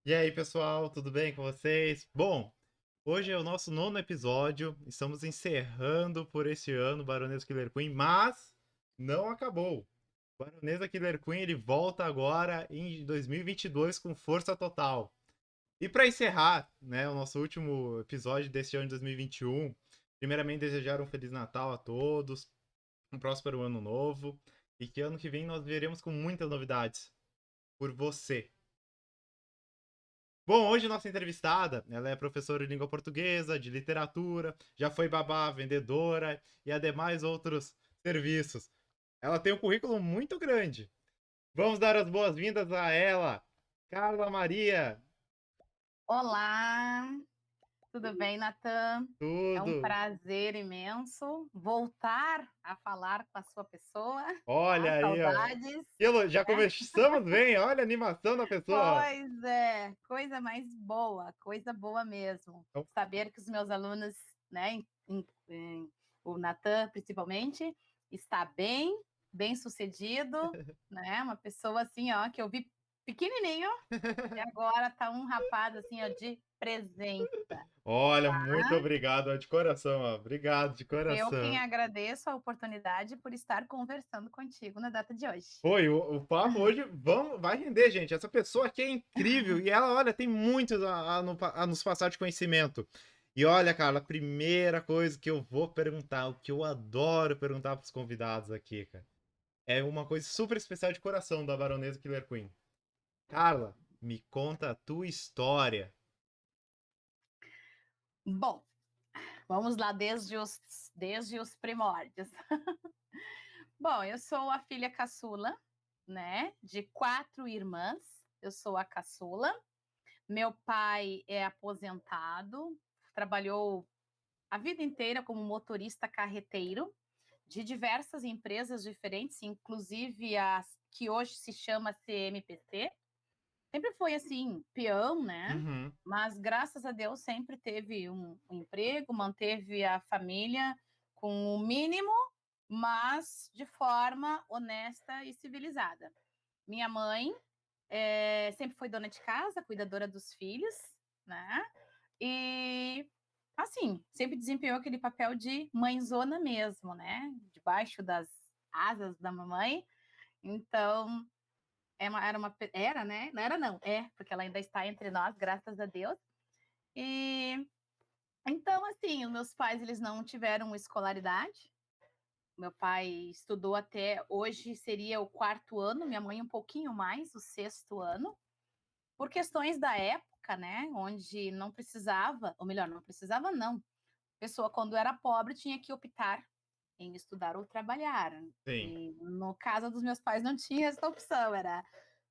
E aí, pessoal, tudo bem com vocês? Bom, hoje é o nosso nono episódio. Estamos encerrando por esse ano o Baronesa Killer Queen, mas não acabou. O Baronesa Killer Queen ele volta agora em 2022 com força total. E para encerrar, né, o nosso último episódio deste ano de 2021, primeiramente desejar um Feliz Natal a todos, um próspero ano novo e que ano que vem nós veremos com muitas novidades por você. Bom, hoje nossa entrevistada, ela é professora de língua portuguesa, de literatura, já foi babá, vendedora e ademais outros serviços. Ela tem um currículo muito grande. Vamos dar as boas-vindas a ela, Carla Maria. Olá, tudo bem, Natan? É um Tudo. prazer imenso voltar a falar com a sua pessoa, tá? Olha aí, ó. Saudades, Já né? começamos bem, olha a animação da pessoa. Pois é, coisa mais boa, coisa boa mesmo. Saber que os meus alunos, né, o Natan principalmente, está bem sucedido, né? Uma pessoa assim, ó, que eu vi pequenininho e agora tá um rapaz assim, ó, de presença. Olha, muito obrigado, ó, de coração, ó. Obrigado de Eu quem coração. agradeço a oportunidade por estar conversando contigo na data de hoje. Foi, o papo hoje vai render, gente. Essa pessoa aqui é incrível e ela, olha, tem muito a nos passar de conhecimento. E olha, cara, a primeira coisa que eu vou perguntar, o que eu adoro perguntar para os convidados aqui, cara, é uma coisa super especial de coração da Baronesa Killer Queen. Carla, me conta a tua história. Bom, vamos lá desde os primórdios. Bom, eu sou a filha caçula, né, de 4 irmãs. Eu sou a caçula. Meu pai é aposentado, trabalhou a vida inteira como motorista carreteiro de diversas empresas diferentes, inclusive as que hoje se chama CMPC. Sempre foi assim, peão, né, Uhum, mas graças a Deus sempre teve um emprego, manteve a família com o mínimo, mas de forma honesta e civilizada. Minha mãe, sempre foi dona de casa, cuidadora dos filhos, né, e, assim, sempre desempenhou aquele papel de mãezona mesmo, né, debaixo das asas da mamãe. Então era, né? Não era não, porque ela ainda está entre nós, graças a Deus. E então, assim, os meus pais eles não tiveram escolaridade. Meu pai estudou até hoje seria o quarto ano, minha mãe um pouquinho mais, o sexto ano, por questões da época, né? Onde não precisava, ou melhor, não precisava não. A pessoa quando era pobre tinha que optar em estudar ou trabalhar. sim. E no caso dos meus pais não tinha essa opção, era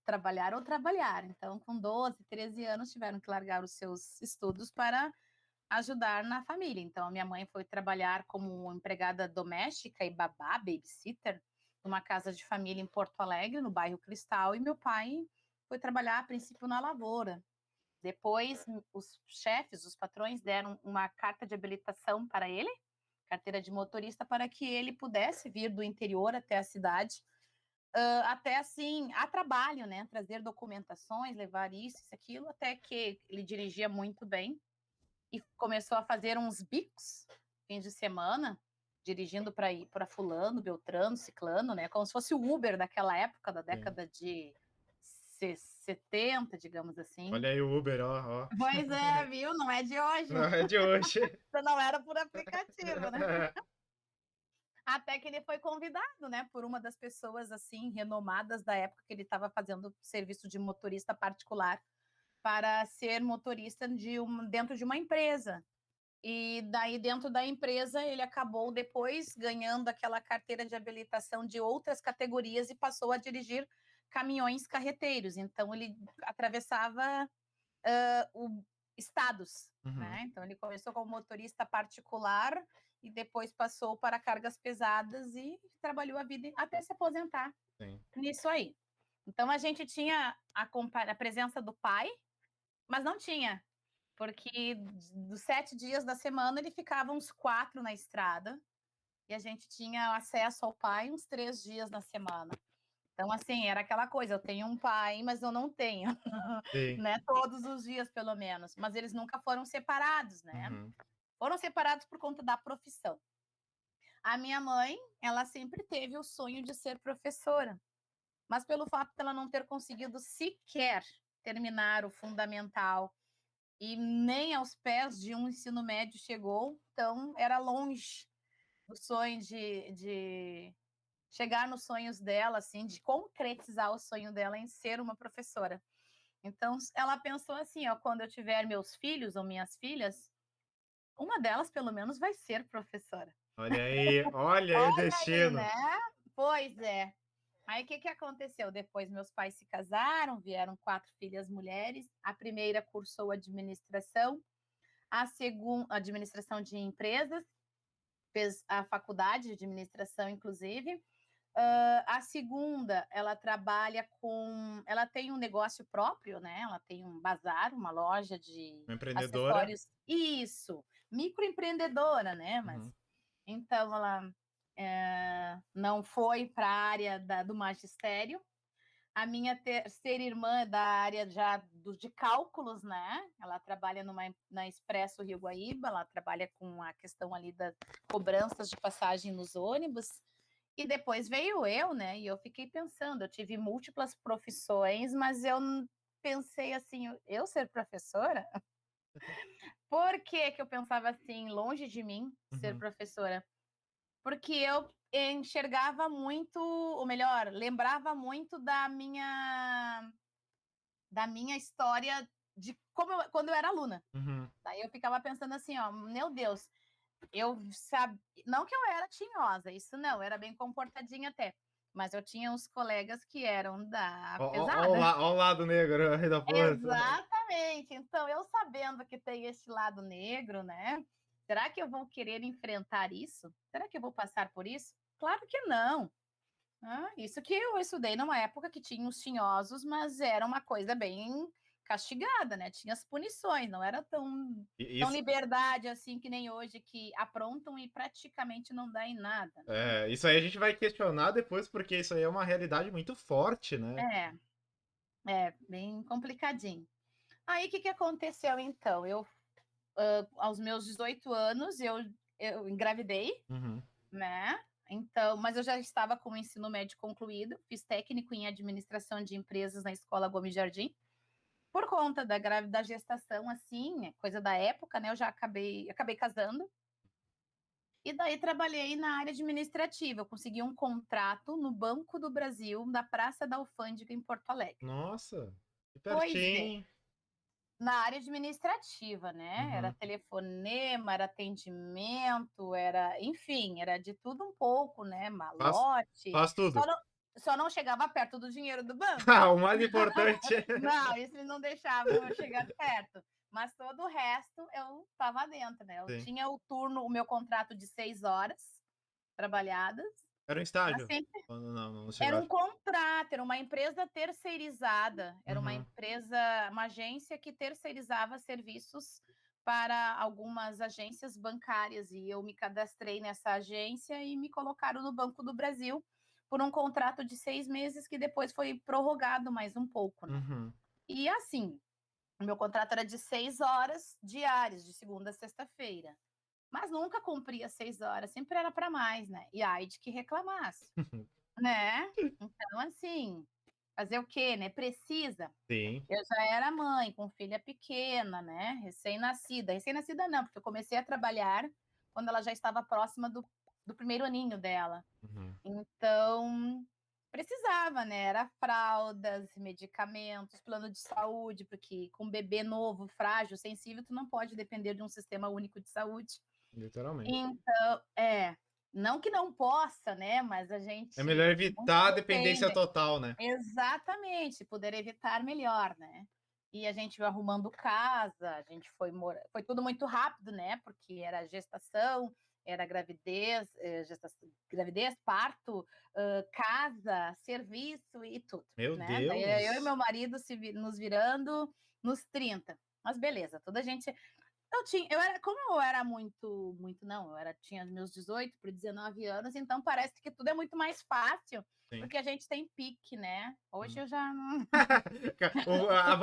trabalhar ou trabalhar. Então, com 12, 13 anos, tiveram que largar os seus estudos para ajudar na família. Então, a minha mãe foi trabalhar como empregada doméstica e babá, babysitter, numa casa de família em Porto Alegre, no bairro Cristal, e meu pai foi trabalhar, a princípio, na lavoura. Depois, os chefes, os patrões, deram uma carta de habilitação para ele, carteira de motorista, para que ele pudesse vir do interior até a cidade, até assim, a trabalho, né? Trazer documentações, levar isso, aquilo, até que ele dirigia muito bem e começou a fazer uns bicos, fins de semana, dirigindo para ir para fulano, beltrano, ciclano, né? Como se fosse o Uber daquela época, da Sim. década de 70, digamos assim. Olha aí o Uber, ó, ó. Pois é, viu? Não é de hoje. Não é de hoje. Não era por aplicativo, né? Até que ele foi convidado, né, por uma das pessoas assim renomadas da época que ele estava fazendo serviço de motorista particular para ser motorista dentro de uma empresa. E daí dentro da empresa ele acabou depois ganhando aquela carteira de habilitação de outras categorias e passou a dirigir caminhões carreteiros. Então ele atravessava estados, Uhum, né? Então ele começou como motorista particular e depois passou para cargas pesadas e trabalhou a vida até se aposentar sim. nisso aí. Então a gente tinha a presença do pai, mas não tinha, porque dos 7 dias da semana ele ficava uns 4 na estrada e a gente tinha acesso ao pai uns 3 dias na semana. Então, assim, era aquela coisa, eu tenho um pai, mas eu não tenho, Sim. né, todos os dias pelo menos, mas eles nunca foram separados, né. Uhum. Foram separados por conta da profissão. A minha mãe, ela sempre teve o sonho de ser professora, mas pelo fato dela não ter conseguido sequer terminar o fundamental e nem aos pés de um ensino médio chegou, então era longe do sonho de chegar nos sonhos dela, assim, de concretizar o sonho dela em ser uma professora. Então, ela pensou assim: ó, quando eu tiver meus filhos ou minhas filhas, uma delas pelo menos vai ser professora. Olha aí o Olha aí, destino. né? Pois é. Aí o que que aconteceu? Depois meus pais se casaram, vieram 4 filhas mulheres. A primeira cursou administração, a segunda administração de empresas, fez a faculdade de administração inclusive. A segunda, ela tem um negócio próprio, né, ela tem um bazar, uma loja de Uma empreendedora. acessórios isso, microempreendedora, né, mas Uhum. então ela, não foi para a área do magistério. A minha terceira irmã é da área já de cálculos, né, ela trabalha na Expresso Rio Guaíba, ela trabalha com a questão ali das cobranças de passagem nos ônibus. E depois veio eu, né, e eu fiquei pensando, eu tive múltiplas profissões, mas pensei assim: "Eu ser professora?". Por que que eu pensava assim, longe de mim ser Uhum. professora? Porque eu enxergava muito, ou melhor, lembrava muito da minha história de como quando eu era aluna. Uhum. Daí eu ficava pensando assim: "Ó, meu Deus, eu sabe não que eu era tinhosa, isso não, era bem comportadinha até, mas eu tinha uns colegas que eram da pesada". Ó o lado negro aí da força. Exatamente. Então, eu sabendo que tem esse lado negro, né, será que eu vou querer enfrentar isso? Será que eu vou passar por isso? Claro que não. Isso que eu estudei numa época que tinha os tinhosos, mas era uma coisa bem castigada, né, tinha as punições, não era tão Isso, liberdade, assim, que nem hoje que aprontam e praticamente não dá em nada, né. isso aí a gente vai questionar depois, porque isso aí é uma realidade muito forte, né? É, é, bem complicadinho. Aí, o que que aconteceu então? Aos meus 18 anos, eu engravidei, Uhum. né, então mas eu já estava com o ensino médio concluído, fiz técnico em administração de empresas na Escola Gomes Jardim. Por conta da gestação, assim, é coisa da época, né, eu já acabei casando, e daí trabalhei na área administrativa, eu consegui um contrato no Banco do Brasil, na Praça da Alfândega, em Porto Alegre. Nossa, que Pois é, pertinho. na área administrativa, né, era Uhum. telefonema, era atendimento, era enfim, era de tudo um pouco, né, Faz, malote, faz tudo. só não chegava perto do dinheiro do banco. Ah, o mais importante é. Não, isso eles não deixavam eu chegar perto, mas todo o resto eu estava dentro, né, eu Sim. tinha o meu contrato de 6 horas trabalhadas, Era um mas estágio? sempre Não chegou era a. um contrato, era uma empresa terceirizada, era Uhum. uma agência que terceirizava serviços para algumas agências bancárias, e eu me cadastrei nessa agência e me colocaram no Banco do Brasil, por um contrato de 6 meses que depois foi prorrogado mais um pouco, né. Uhum. E assim, o meu contrato era de 6 horas diárias, de segunda a sexta-feira, mas nunca cumpria 6 horas, sempre era para mais, né, e ai de que reclamasse, né. Então assim, fazer o quê, né, precisa. Sim. Eu já era mãe, com filha pequena, né, recém-nascida não, porque eu comecei a trabalhar quando ela já estava próxima do primeiro aninho dela. Uhum. Então, precisava, né, era fraldas, medicamentos, plano de saúde, porque com bebê novo, frágil, sensível, tu não pode depender de um sistema único de saúde. Literalmente. Então não que não possa, né, mas a É melhor gente muitos evitar a dependência dependem. total, né? Exatamente, se puder evitar melhor, né. E a gente vai arrumando casa, a gente foi tudo muito rápido, né, porque era gestação, era gravidez, parto, casa, serviço e tudo, Meu né. Daí eu e Deus! meu marido nos virando nos 30, mas beleza, toda a gente Como eu era muito não, tinha meus 18 para 19 anos, então parece que tudo é muito mais fácil, Sim. porque a gente tem pique, né. Hoje Hum. eu já não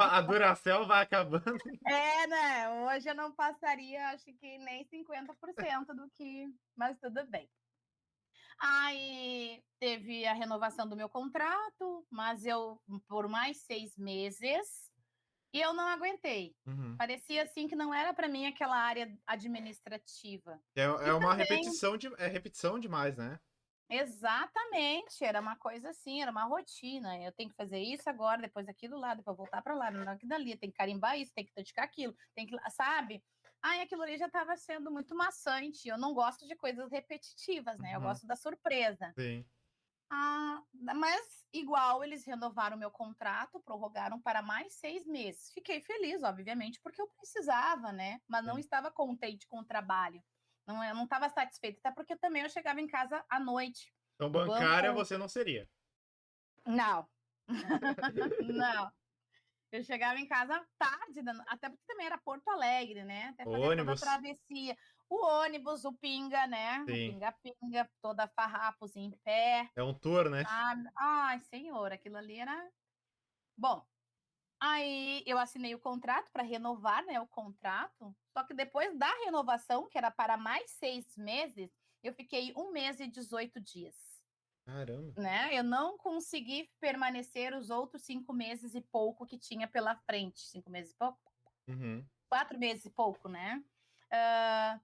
A Duracell vai acabando. é, né, hoje eu não passaria, acho que nem 50% do que mas tudo bem. Aí teve a renovação do meu contrato, mas eu por mais 6 meses, e eu não aguentei. Uhum. Parecia, assim, que não era para mim aquela área administrativa. É E uma também repetição é repetição demais, né? exatamente, era uma coisa assim, era uma rotina, eu tenho que fazer isso agora, depois aquilo lá, depois voltar para lá, não aquilo dali, tem que carimbar isso, tem que dedicar aquilo, tem que sabe? Aí aquilo ali já estava sendo muito maçante, eu não gosto de coisas repetitivas, né, eu Uhum. gosto da surpresa. Sim. Ah, mas igual eles renovaram meu contrato, prorrogaram para mais 6 meses. Fiquei feliz, obviamente, porque eu precisava, né, mas não Sim. estava contente com o trabalho. Eu não estava satisfeita, até porque também eu chegava em casa à noite. Então, O bancária banco você não seria. não, não. Eu chegava em casa tarde, até porque também era Porto Alegre, né, até fazer toda a Ônibus. travessia. O ônibus, o pinga, né, o Sim. pinga-pinga, toda farrapos em pé. É um tour, né? Sabe? Ai, senhor, aquilo ali era bom. Aí eu assinei o contrato para renovar, né, o contrato. Só que depois da renovação, que era para mais 6 meses, eu fiquei 1 mês e 18 dias, Caramba. né? Eu não consegui permanecer os outros 5 meses e pouco que tinha pela frente. 5 meses e pouco? Uhum. 4 meses e pouco, né? Ah,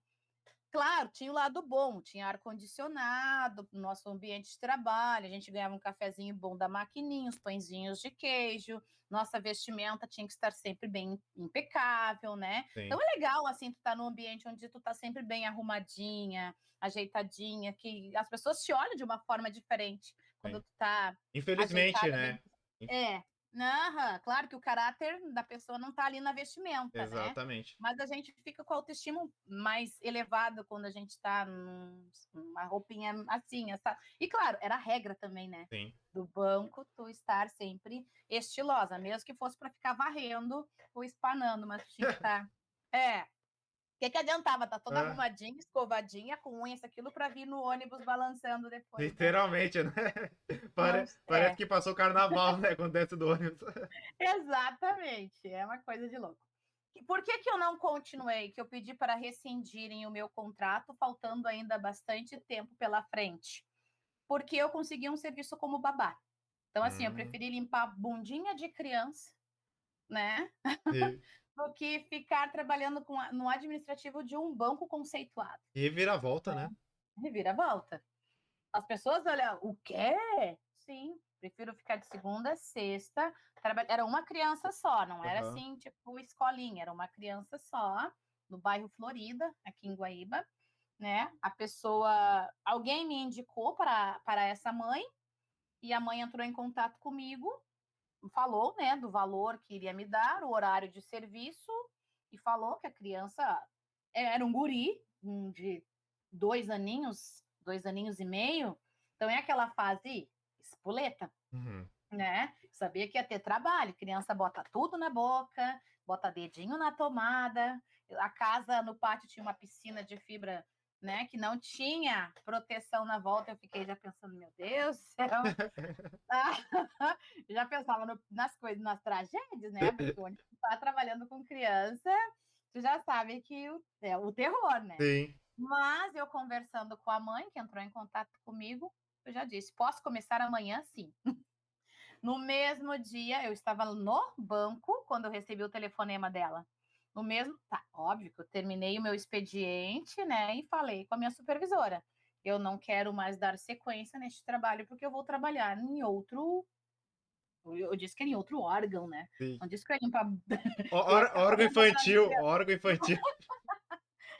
claro, tinha o lado bom, tinha ar-condicionado no nosso ambiente de trabalho, a gente ganhava um cafezinho bom da maquininha, os pãezinhos de queijo, nossa vestimenta tinha que estar sempre bem impecável, né? Então Sim. é legal, assim, tu tá num ambiente onde tu tá sempre bem arrumadinha, ajeitadinha, que as pessoas te olham de uma forma diferente quando Sim. tu tá Infelizmente, ajeitada, bem né? Inf é. Aham, claro que o caráter da pessoa não tá ali na vestimenta, né? Exatamente. Mas a gente fica com a autoestima mais elevada quando a gente tá numa roupinha assim, essa. E claro, era a regra também, né? Sim. Do banco, tu estar sempre estilosa, mesmo que fosse para ficar varrendo ou espanando, mas tu tinha que estar. É. O que, que adiantava? Tá toda Ah, arrumadinha, escovadinha, com unha, isso, aquilo, para vir no ônibus balançando depois, né? literalmente, né? Não, Parece que passou carnaval, né? Quando desce do ônibus. exatamente, é uma coisa de louco. Por que, que eu não continuei? Que eu pedi para rescindirem o meu contrato, faltando ainda bastante tempo pela frente. Porque eu consegui um serviço como babá. Então, assim, eu Hum, preferi limpar bundinha de criança, né? e, Do que ficar trabalhando no administrativo de um banco conceituado. e reviravolta, né? Reviravolta. As pessoas olham, o quê? Sim, prefiro ficar de segunda a sexta. Era uma criança só, não era Aham. assim, tipo, escolinha, era uma criança só, no bairro Florida, aqui em Guaíba, né? A pessoa, alguém me indicou para essa mãe, e a mãe entrou em contato comigo, falou, né, do valor que iria me dar, o horário de serviço, e falou que a criança era um guri, de 2 aninhos e meio, então é aquela fase espoleta, Uhum. né? Sabia que ia ter trabalho, criança bota tudo na boca, bota dedinho na tomada, a casa no pátio tinha uma piscina de fibra, né, que não tinha proteção na volta, eu fiquei já pensando, meu Deus do céu, já pensava nas coisas, nas tragédias, né? Porque onde tu tá trabalhando com criança, tu já sabe que é o terror, né? Sim. Mas eu conversando com a mãe, que entrou em contato comigo, eu já disse: posso começar amanhã sim. No mesmo dia, eu estava no banco quando eu recebi o telefonema dela. No mesmo, tá, óbvio que eu terminei o meu expediente, né? E falei com a minha supervisora: eu não quero mais dar sequência neste trabalho, porque eu vou trabalhar em outro. Eu disse que era em outro órgão, né? Sim. Não disse que eu ia limpar. Que eu ia ficar Órgão fazendo infantil. criança. Órgão infantil.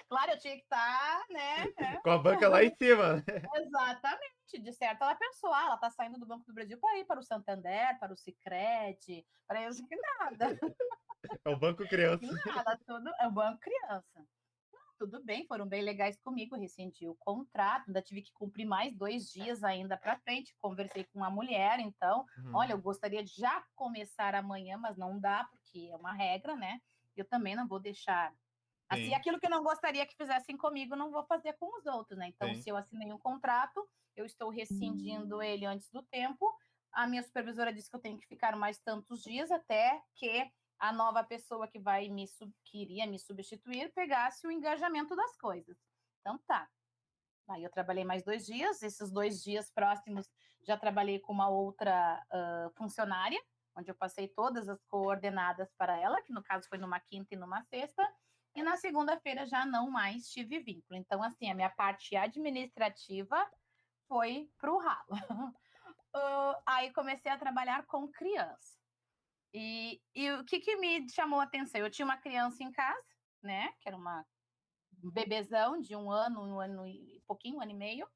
Claro, eu tinha que estar, né? Com a banca lá em cima, né? Exatamente. De certo, ela pensou, ela está saindo do Banco do Brasil para ir para o Santander, para o Sicredi, para isso que nada. É o banco Que criança. nada, tudo é o banco criança. Tudo bem, foram bem legais comigo, rescindi o contrato, ainda tive que cumprir mais 2 dias ainda para frente. Conversei com a mulher, então, Uhum. olha, eu gostaria de já começar amanhã, mas não dá, porque é uma regra, né? Eu também não vou deixar Assim, Sim, aquilo que eu não gostaria que fizessem comigo, não vou fazer com os outros, né? Então, sim. se eu assinei um contrato, eu estou rescindindo ele antes do tempo. A minha supervisora disse que eu tenho que ficar mais tantos dias até que a nova pessoa que iria me substituir pegasse o engajamento das coisas. Então, tá. Aí eu trabalhei mais 2 dias. Esses 2 dias próximos já trabalhei com uma outra funcionária, onde eu passei todas as coordenadas para ela, que no caso foi numa quinta e numa sexta. E na segunda-feira já não mais tive vínculo. Então, assim, a minha parte administrativa foi para o ralo. Aí comecei a trabalhar com criança. E o que me chamou a atenção? Eu tinha uma criança em casa, né? Que era um bebezão de 1 ano, 1 ano e pouquinho, 1 ano e meio.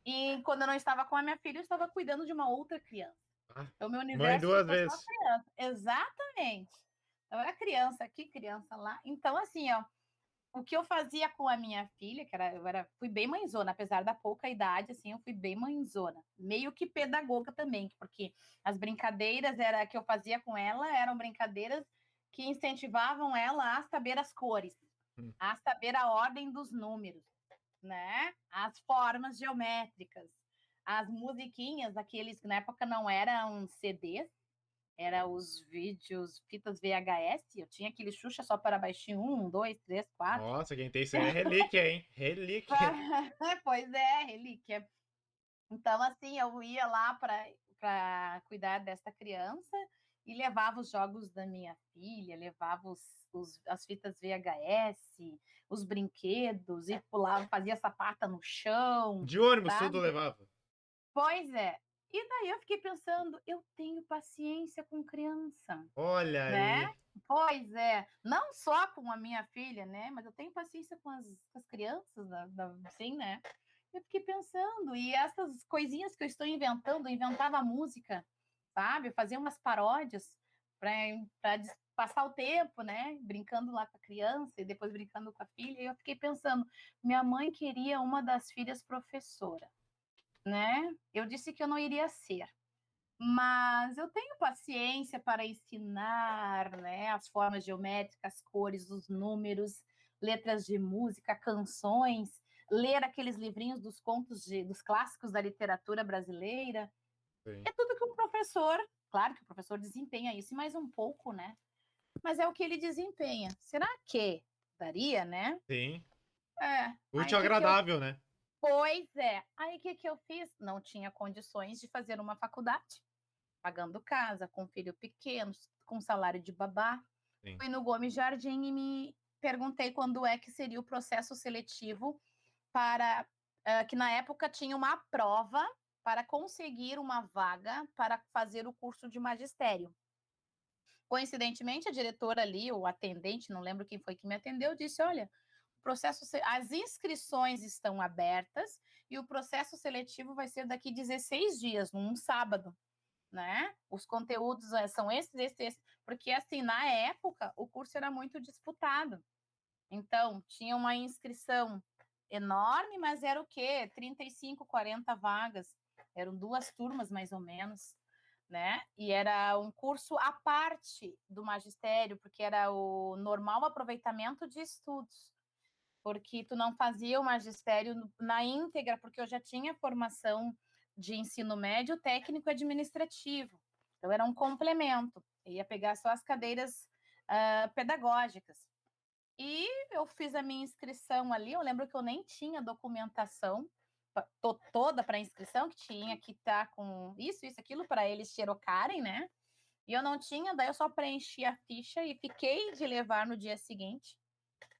E quando eu não estava com a minha filha, eu estava cuidando de uma outra criança. Ah, Então, meu mãe universo duas ficou só vezes. criança. Exatamente. Então, era criança aqui, criança lá. Então, assim, ó, o que eu fazia com a minha filha, fui bem mãezona, apesar da pouca idade, assim, eu fui bem mãezona. Meio que pedagoga também, porque as brincadeiras que eu fazia com ela eram brincadeiras que incentivavam ela a saber as cores, Hum. a saber a ordem dos números, né? As formas geométricas, as musiquinhas, aqueles que na época não eram CDs, eram os vídeos, fitas VHS. Eu tinha aquele Xuxa só para baixinho, 1, 2, 3, 4. Nossa, quem tem isso aí é relíquia, hein? Relíquia. Pois é, relíquia. Então, assim, eu ia lá para cuidar dessa criança e levava os jogos da minha filha, levava as fitas VHS, os brinquedos, e pulava, fazia sapata no chão, De ônibus tudo sabe? levava. Pois é. E daí eu fiquei pensando, eu tenho paciência com criança, Olha né? aí. Pois é, não só com a minha filha, né? Mas eu tenho paciência com as crianças, assim, né? Eu fiquei pensando, e essas coisinhas que eu estou inventando, eu inventava música, sabe? Eu fazia umas paródias para passar o tempo, né? Brincando lá com a criança e depois brincando com a filha. E eu fiquei pensando, minha mãe queria uma das filhas professora, né? Eu disse que eu não iria ser, mas eu tenho paciência para ensinar, né, as formas geométricas, cores, os números, letras de música, canções, ler aqueles livrinhos dos contos dos clássicos da literatura brasileira. Sim. É tudo que um professor, claro que o professor desempenha isso, e mais um pouco, né? Mas é o que ele desempenha. Será que daria, né? Sim. É. Aí Útil o ao que que eu agradável, né? Pois é. Aí o que que eu fiz? Não tinha condições de fazer uma faculdade, pagando casa, com filho pequeno, com salário de babá. Sim. Fui no Gomes Jardim e me perguntei quando é que seria o processo seletivo para que na época tinha uma prova para conseguir uma vaga para fazer o curso de magistério. Coincidentemente, a diretora ali, o atendente, não lembro quem foi que me atendeu, disse: olha, as inscrições estão abertas e o processo seletivo vai ser daqui 16 dias, num sábado, né? Os conteúdos são esses, porque assim, na época, o curso era muito disputado. Então, tinha uma inscrição enorme, mas era o quê? 35, 40 vagas. Eram 2 turmas, mais ou menos, né? E era um curso à parte do magistério, porque era o normal aproveitamento de estudos. Porque tu não fazia o magistério na íntegra, porque eu já tinha formação de ensino médio técnico administrativo. Então, era um complemento. Eu ia pegar só as cadeiras pedagógicas. E eu fiz a minha inscrição ali. Eu lembro que eu nem tinha documentação toda para inscrição, que tinha que estar com isso, aquilo, para eles xerocarem, né? E eu não tinha, daí eu só preenchi a ficha e fiquei de levar no dia seguinte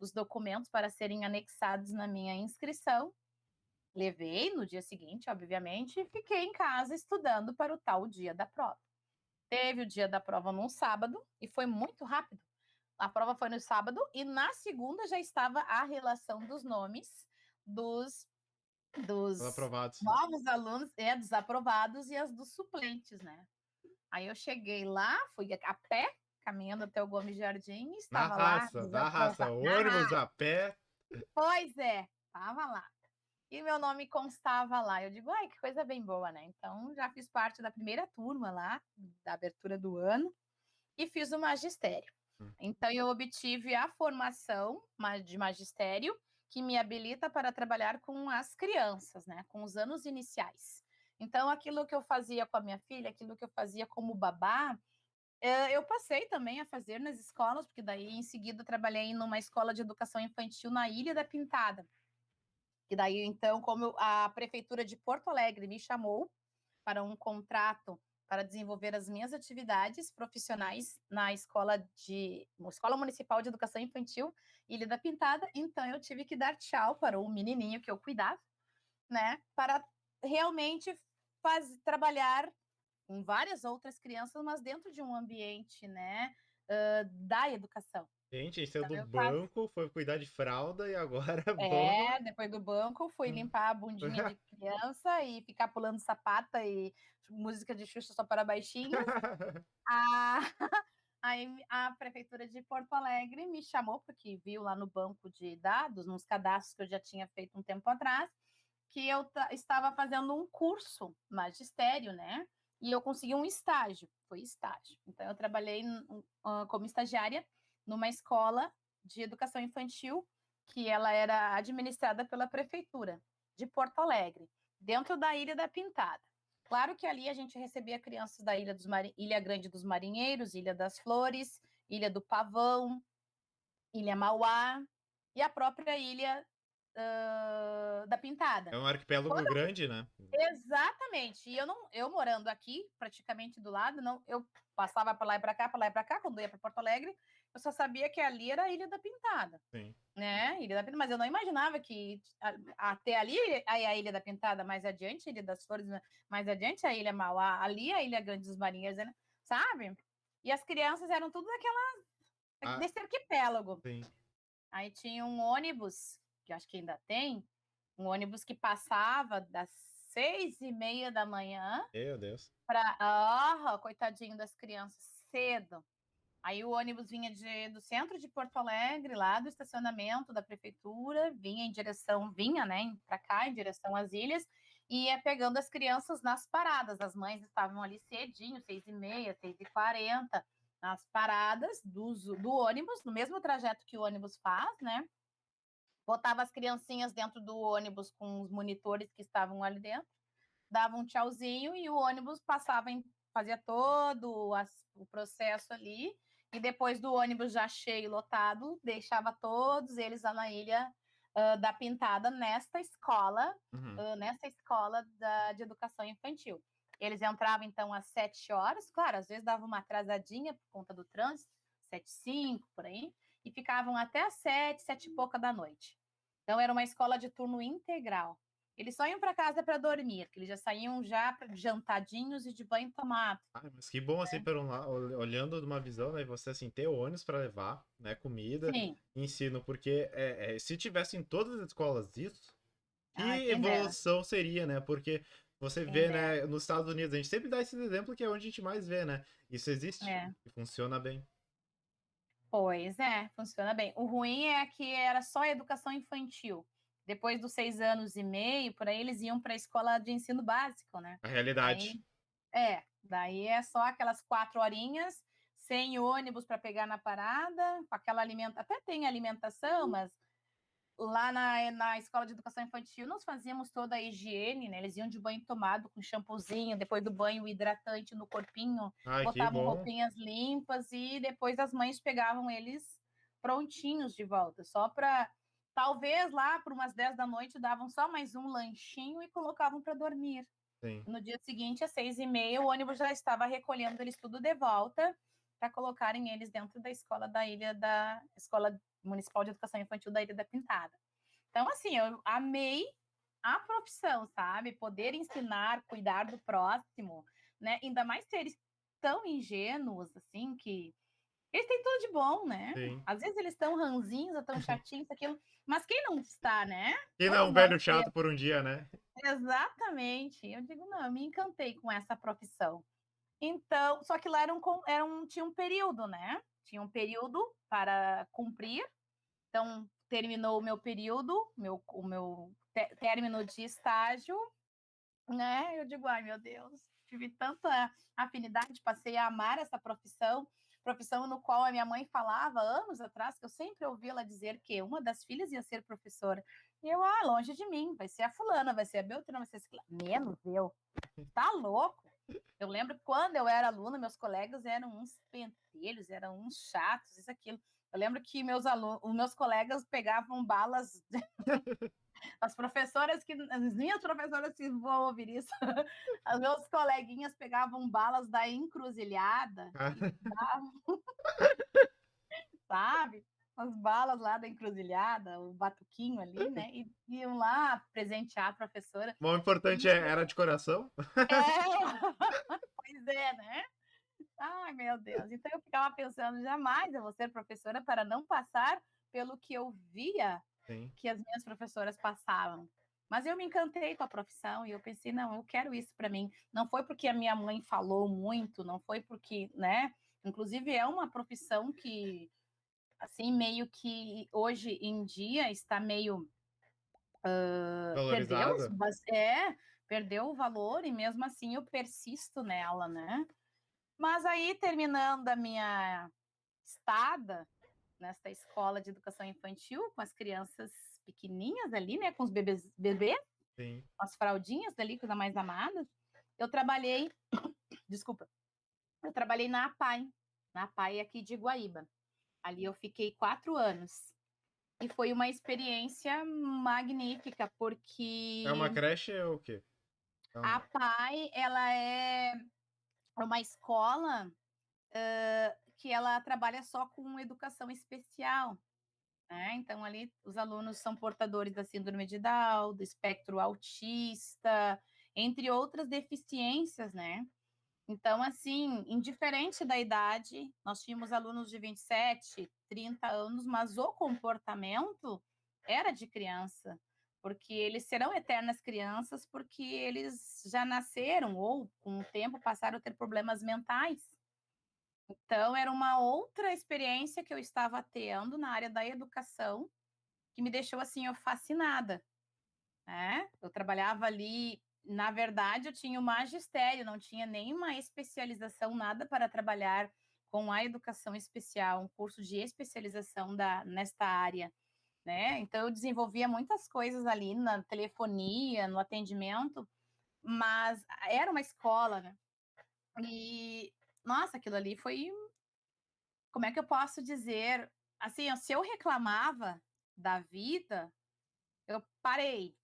os documentos para serem anexados na minha inscrição. Levei no dia seguinte, obviamente, e fiquei em casa estudando para o tal dia da prova. Teve o dia da prova num sábado e foi muito rápido. A prova foi no sábado e na segunda já estava a relação dos nomes dos, Os dos aprovados. novos alunos, dos aprovados e as dos suplentes, né? Aí eu cheguei lá, fui a pé, caminhando até o Gomes Jardim, e estava lá, Na raça. desaprovado. Ônibus a pé. Pois é, estava lá. E meu nome constava lá. Eu digo, ai, que coisa bem boa, né? Então, já fiz parte da primeira turma lá, da abertura do ano, e fiz o magistério. Hum. Então eu obtive a formação de magistério, que me habilita para trabalhar com as crianças, né, com os anos iniciais. Então aquilo que eu fazia com a minha filha, aquilo que eu fazia como babá, eu passei também a fazer nas escolas, porque daí em seguida trabalhei numa escola de educação infantil na Ilha da Pintada. E daí então, a prefeitura de Porto Alegre me chamou para um contrato para desenvolver as minhas atividades profissionais na Escola Municipal de Educação Infantil Ilha da Pintada, então eu tive que dar tchau para o menininho que eu cuidava, né, para realmente trabalhar com várias outras crianças, mas dentro de um ambiente, né, da educação. Gente, esse é Então do eu banco, foi cuidar de fralda e agora vamos. depois do banco, fui limpar a bundinha de criança e ficar pulando sapata e música de Xuxa só para baixinhos. A Aí a prefeitura de Porto Alegre me chamou, porque viu lá no banco de dados, nos cadastros que eu já tinha feito um tempo atrás, que eu estava fazendo um curso magistério, né? E eu consegui um estágio, foi estágio. Então eu trabalhei como estagiária numa escola de educação infantil que ela era administrada pela prefeitura de Porto Alegre, dentro da Ilha da Pintada. Claro que ali a gente recebia crianças da Ilha Grande dos Marinheiros, Ilha das Flores, Ilha do Pavão, Ilha Mauá e a própria Ilha da Pintada. É um arquipélago grande, né? Exatamente. E eu morando aqui, praticamente do lado, não, eu passava para lá e para cá, para lá e para cá, quando eu ia para Porto Alegre, eu só sabia que ali era a Ilha da Pintada, Sim. né? Ilha da Pintada, mas eu não imaginava que até ali aí a Ilha da Pintada, mais adiante, a Ilha das Flores, mais adiante a Ilha Mauá, ali a Ilha Grande dos Marinheiros, né? Sabe? E as crianças eram tudo Ah, desse arquipélago. sim. Aí tinha um ônibus, que eu acho que ainda tem, um ônibus que passava das 6:30 da manhã Meu Deus. para, coitadinho das crianças, cedo. Aí o ônibus vinha do centro de Porto Alegre, lá do estacionamento da prefeitura, vinha, né, para cá, em direção às ilhas, e ia pegando as crianças nas paradas. As mães estavam ali cedinho, 6:30, 6:40, nas paradas do ônibus, no mesmo trajeto que o ônibus faz, né? Botava as criancinhas dentro do ônibus com os monitores que estavam ali dentro, dava um tchauzinho e o ônibus fazia todo o processo ali, e depois do ônibus já cheio, lotado, deixava todos eles lá na Ilha da Pintada, Uhum. nessa escola de educação infantil. Eles entravam, então, às 7 horas, claro, às vezes dava uma atrasadinha por conta do trânsito, 7:05, por aí, e ficavam até às 7, 7 e pouca da noite. Então, era uma escola de turno integral. Eles só iam para casa para dormir, que eles já saíam já jantadinhos e de banho tomado. Ah, mas que bom, assim, Né? por um lado, olhando de uma visão, né, você, assim, ter ônibus para levar, né, comida, Sim, ensino, porque se tivesse em todas as escolas isso, ai, que quem dera, evolução seria, né? Porque você quem vê, dera. né, nos Estados Unidos, a gente sempre dá esse exemplo que é onde a gente mais vê, né? Isso existe É. e funciona bem. Pois é, funciona bem. O ruim é que era só educação infantil. Depois dos 6 anos e meio, por aí eles iam para a escola de ensino básico, né? A realidade. Aí daí é só aquelas 4 horinhas, sem ônibus para pegar na parada, com aquela alimentação. Até tem alimentação, mas lá na escola de educação infantil, nós fazíamos toda a higiene, né? Eles iam de banho tomado com shampoozinho, depois do banho hidratante no corpinho, Ai, que botavam bom. roupinhas limpas e depois as mães pegavam eles prontinhos de volta, só para talvez lá por umas 10 da noite davam só mais um lanchinho e colocavam para dormir. Sim. No dia seguinte, às 6:30, o ônibus já estava recolhendo eles tudo de volta para colocarem eles dentro da Escola Municipal de Educação Infantil da Ilha da Pintada. Então, assim, eu amei a profissão, sabe? Poder ensinar, cuidar do próximo, né? Ainda mais seres tão ingênuos, assim, que eles têm tudo de bom, né? Sim. Às vezes eles estão ranzinhos, estão chatinhos, aquilo, mas quem não está, né? E não é Todos um nós velho chato temos. por um dia, né? Exatamente. Eu digo, não, eu me encantei com essa profissão. Então, só que lá tinha um período, né? Tinha um período para cumprir. Então, terminou o meu período, o meu término de estágio, né? Eu digo, ai meu Deus, tive tanta afinidade, passei a amar essa profissão, profissão no qual a minha mãe falava anos atrás, que eu sempre ouvi ela dizer que uma das filhas ia ser professora. E eu, longe de mim, vai ser a fulana, vai ser a Beltrana, vai ser a ciclana. Menos eu. Tá louco? Eu lembro que quando eu era aluna, meus colegas eram uns pentelhos, eram uns chatos, isso, aquilo. Eu lembro que os meus colegas pegavam balas, as minhas professoras que vão ouvir isso, os meus coleguinhas pegavam balas da encruzilhada Ah, e davam, sabe? As balas lá da encruzilhada, o batuquinho ali, né? E iam lá presentear a professora. o importante era de coração? É, pois é, né? Ai, meu Deus. Então eu ficava pensando, jamais eu vou ser professora para não passar pelo que eu via Sim. que as minhas professoras passavam. Mas eu me encantei com a profissão e eu pensei, não, eu quero isso para mim. Não foi porque a minha mãe falou muito, não foi porque, né? Inclusive é uma profissão que, assim, meio que hoje em dia está meio perdeu, Valorizada? perdeu o valor e mesmo assim eu persisto nela, né? Mas aí, terminando a minha estada nesta escola de educação infantil, com as crianças pequenininhas ali, né, com os bebês, Sim. as fraldinhas dali, coisa mais amada, eu trabalhei, desculpa, eu trabalhei na APAI aqui de Guaíba. Ali eu fiquei 4 anos. E foi uma experiência magnífica, É uma porque creche ou o quê? É a um- APAI, ela é uma escola que ela trabalha só com educação especial, né? Então, ali, os alunos são portadores da síndrome de Down, do espectro autista, entre outras deficiências, né? Então, assim, indiferente da idade, nós tínhamos alunos de 27, 30 anos, mas o comportamento era de criança, porque eles serão eternas crianças, porque eles já nasceram ou, com o tempo, passaram a ter problemas mentais. Então, era uma outra experiência que eu estava tendo na área da educação, que me deixou assim, fascinada, né? Eu trabalhava ali, na verdade, eu tinha o magistério, não tinha nenhuma especialização, nada para trabalhar com a educação especial, um curso de especialização nesta área, né? Então, eu desenvolvia muitas coisas ali na telefonia, no atendimento, mas era uma escola, né? E, nossa, aquilo ali foi, como é que eu posso dizer? Assim, ó, se eu reclamava da vida, eu parei.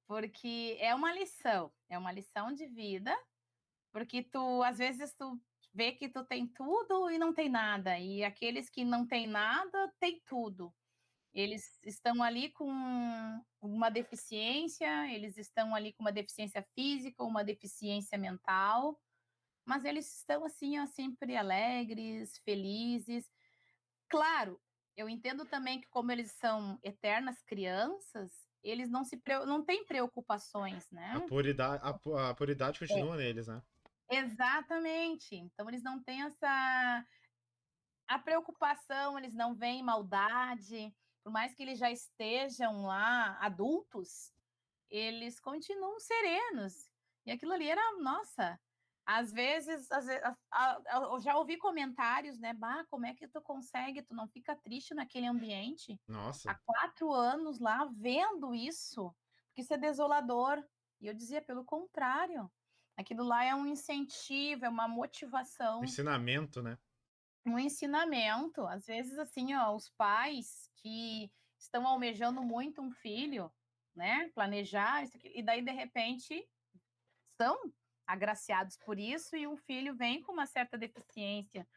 Porque é uma lição de vida, porque tu, às vezes, tu vê que tu tem tudo e não tem nada, e aqueles que não têm nada, têm tudo. Eles estão ali com uma deficiência, eles estão ali com uma deficiência física, uma deficiência mental, mas eles estão assim, ó, sempre alegres, felizes. Claro, eu entendo também que como eles são eternas crianças, eles não têm preocupações, A né. puridade, a puridade É, continua neles, né? exatamente. Então eles não têm essa a preocupação, eles não veem maldade, por mais que eles já estejam lá adultos, eles continuam serenos. E aquilo ali era, nossa, às vezes eu já ouvi comentários, né? Bah, como é que tu consegue? Tu não fica triste naquele ambiente? Nossa. Há 4 anos lá vendo isso, porque isso é desolador. E eu dizia, pelo contrário, aquilo lá é um incentivo, é uma motivação, Ensinamento, né? um ensinamento. Às vezes, assim, ó, os pais que estão almejando muito um filho, né? Planejar isso aqui, e daí, de repente, são agraciados por isso e um filho vem com uma certa deficiência.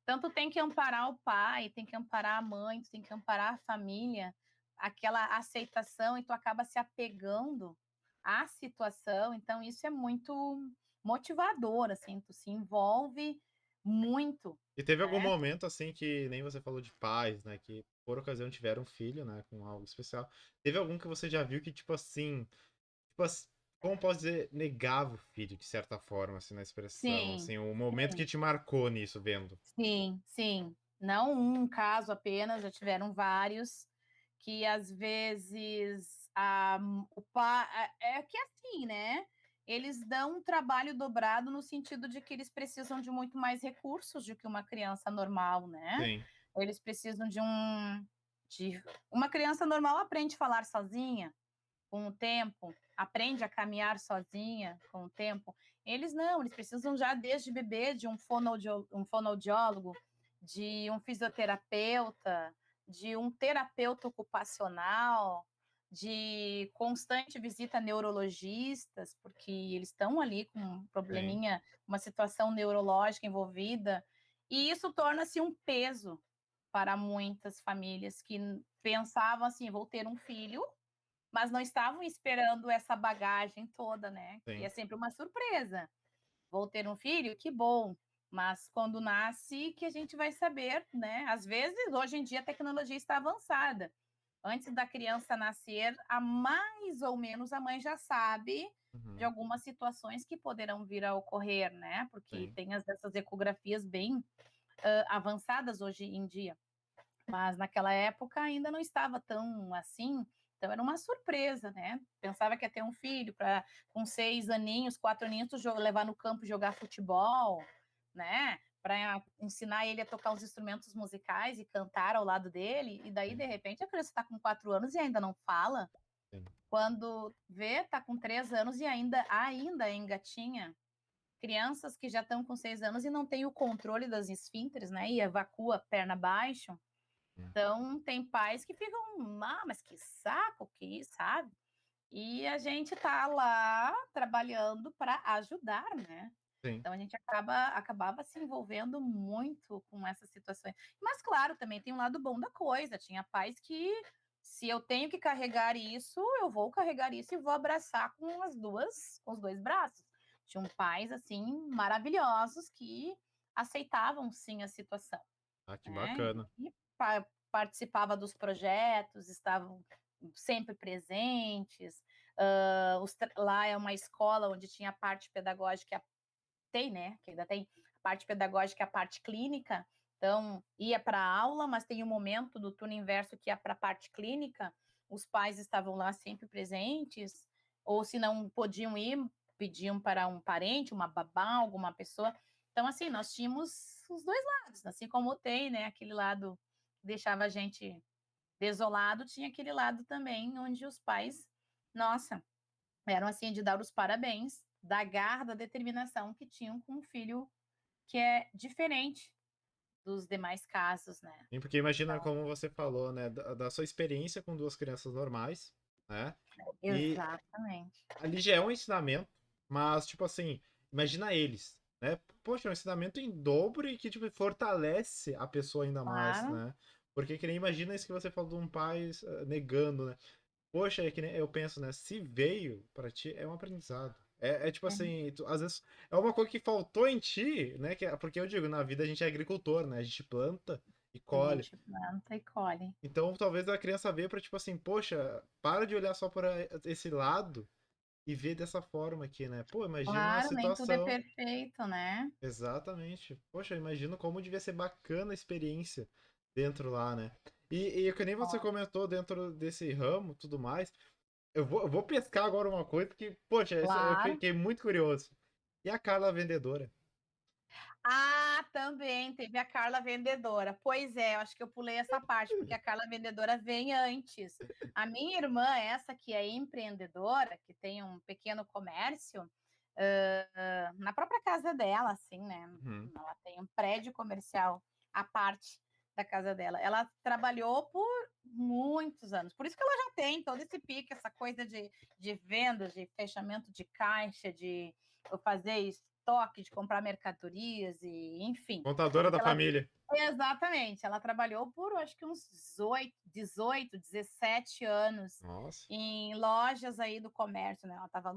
Então, tu tem que amparar o pai, tem que amparar a mãe, tu tem que amparar a família, aquela aceitação, e tu acaba se apegando à situação. Então, isso é muito motivador, assim, tu se envolve muito, E teve algum né? momento, assim, que nem você falou de pais, né? Que por ocasião tiveram um filho, né? Com algo especial. Teve algum que você já viu que, como posso dizer, negava o filho, de certa forma, assim, na expressão, Sim, assim, o momento que sim, te marcou nisso, vendo. sim, sim. Não um caso apenas, já tiveram vários que às vezes o pai é que é assim, né? eles dão um trabalho dobrado no sentido de que eles precisam de muito mais recursos do que uma criança normal, né. Sim, Eles precisam de uma criança normal aprende a falar sozinha com o tempo, aprende a caminhar sozinha com o tempo. Eles não, eles precisam já desde bebê de um fonoaudiólogo, de um fisioterapeuta, de um terapeuta ocupacional, de constante visita a neurologistas, porque eles estão ali com um sim, probleminha, uma situação neurológica envolvida, e isso torna-se um peso para muitas famílias que pensavam assim: vou ter um filho, mas não estavam esperando essa bagagem toda, né, que é sim, sempre uma surpresa. Vou ter um filho? Que bom, mas quando nasce que a gente vai saber, né. Às vezes, hoje em dia, a tecnologia está avançada. Antes da criança nascer, a mais ou menos a mãe já sabe de uhum, algumas situações que poderão vir a ocorrer, né, porque sim, tem essas ecografias bem, avançadas hoje em dia. Mas naquela época ainda não estava tão assim, então era uma surpresa, né. Pensava que ia ter um filho para com 6 aninhos, 4 aninhos, tu levar no campo jogar futebol, né, para ensinar ele a tocar os instrumentos musicais e cantar ao lado dele, e daí, sim, de repente, a criança está com 4 anos e ainda não fala. sim. Quando vê, está com 3 anos e ainda engatinha. Crianças que já estão com 6 anos e não têm o controle das esfínteres, né, e evacua perna abaixo. Sim, Então, tem pais que ficam: "Ah, mas que saco que", sabe. E a gente tá lá trabalhando para ajudar, né. sim. Então a gente acabava se envolvendo muito com essas situações. Mas claro, também tem um lado bom da coisa, tinha pais que, se eu tenho que carregar isso, eu vou carregar isso e vou abraçar com os 2 braços. Tinham pais, assim, maravilhosos que aceitavam sim a situação. Ah, que Né, bacana. e participava dos projetos, estavam sempre presentes, lá é uma escola onde tinha a parte pedagógica, tem, né, que ainda tem a parte pedagógica e a parte clínica, então ia para a aula, mas tem um momento do turno inverso que ia para a parte clínica, os pais estavam lá sempre presentes, ou se não podiam ir, pediam para um parente, uma babá, alguma pessoa. Então, assim, nós tínhamos os 2 lados, assim como tem, né, aquele lado que deixava a gente desolado, tinha aquele lado também onde os pais, nossa, eram assim de dar os parabéns, da garra, da determinação que tinham com um filho que é diferente dos demais casos, né. Sim, porque imagina Então como você falou, né, da sua experiência com 2 crianças normais, né, e exatamente. ali já é um ensinamento, mas, tipo assim, imagina eles, né? Poxa, é um ensinamento em dobro e que, tipo, fortalece a pessoa ainda mais, Claro, né? Porque que nem imagina isso que você falou de um pai negando, né? Poxa, é que nem eu penso, né? Se veio pra ti, é um aprendizado. É tipo sim. assim, às vezes é uma coisa que faltou em ti, né? Porque eu digo, na vida a gente é agricultor, né? A gente planta e A colhe. gente planta e colhe. Então talvez a criança veja pra, tipo assim, poxa, para de olhar só por esse lado e ver dessa forma aqui, né? Pô, imagina uma Claro, nem tudo é situação. perfeito, né. Exatamente. Poxa, imagino como devia ser bacana a experiência dentro lá, né? E que nem você Ó, comentou dentro desse ramo, tudo mais. Eu vou pescar agora uma coisa que, poxa, eu claro. fiquei muito curioso. E a Carla vendedora? Ah, também teve a Carla vendedora. Pois é, eu acho que eu pulei essa parte, porque a Carla vendedora vem antes. A minha irmã, essa que é empreendedora, que tem um pequeno comércio, na própria casa dela, assim, né? Uhum. Ela tem um prédio comercial à parte da casa dela. Ela trabalhou por muitos anos. Por isso que ela já tem todo esse pique, essa coisa de vendas, de fechamento de caixa, de fazer estoque, de comprar mercadorias e enfim. Contadora da Porque ela família. exatamente, ela trabalhou por acho que uns 18, 17 anos Nossa. em lojas aí do comércio, né, ela estava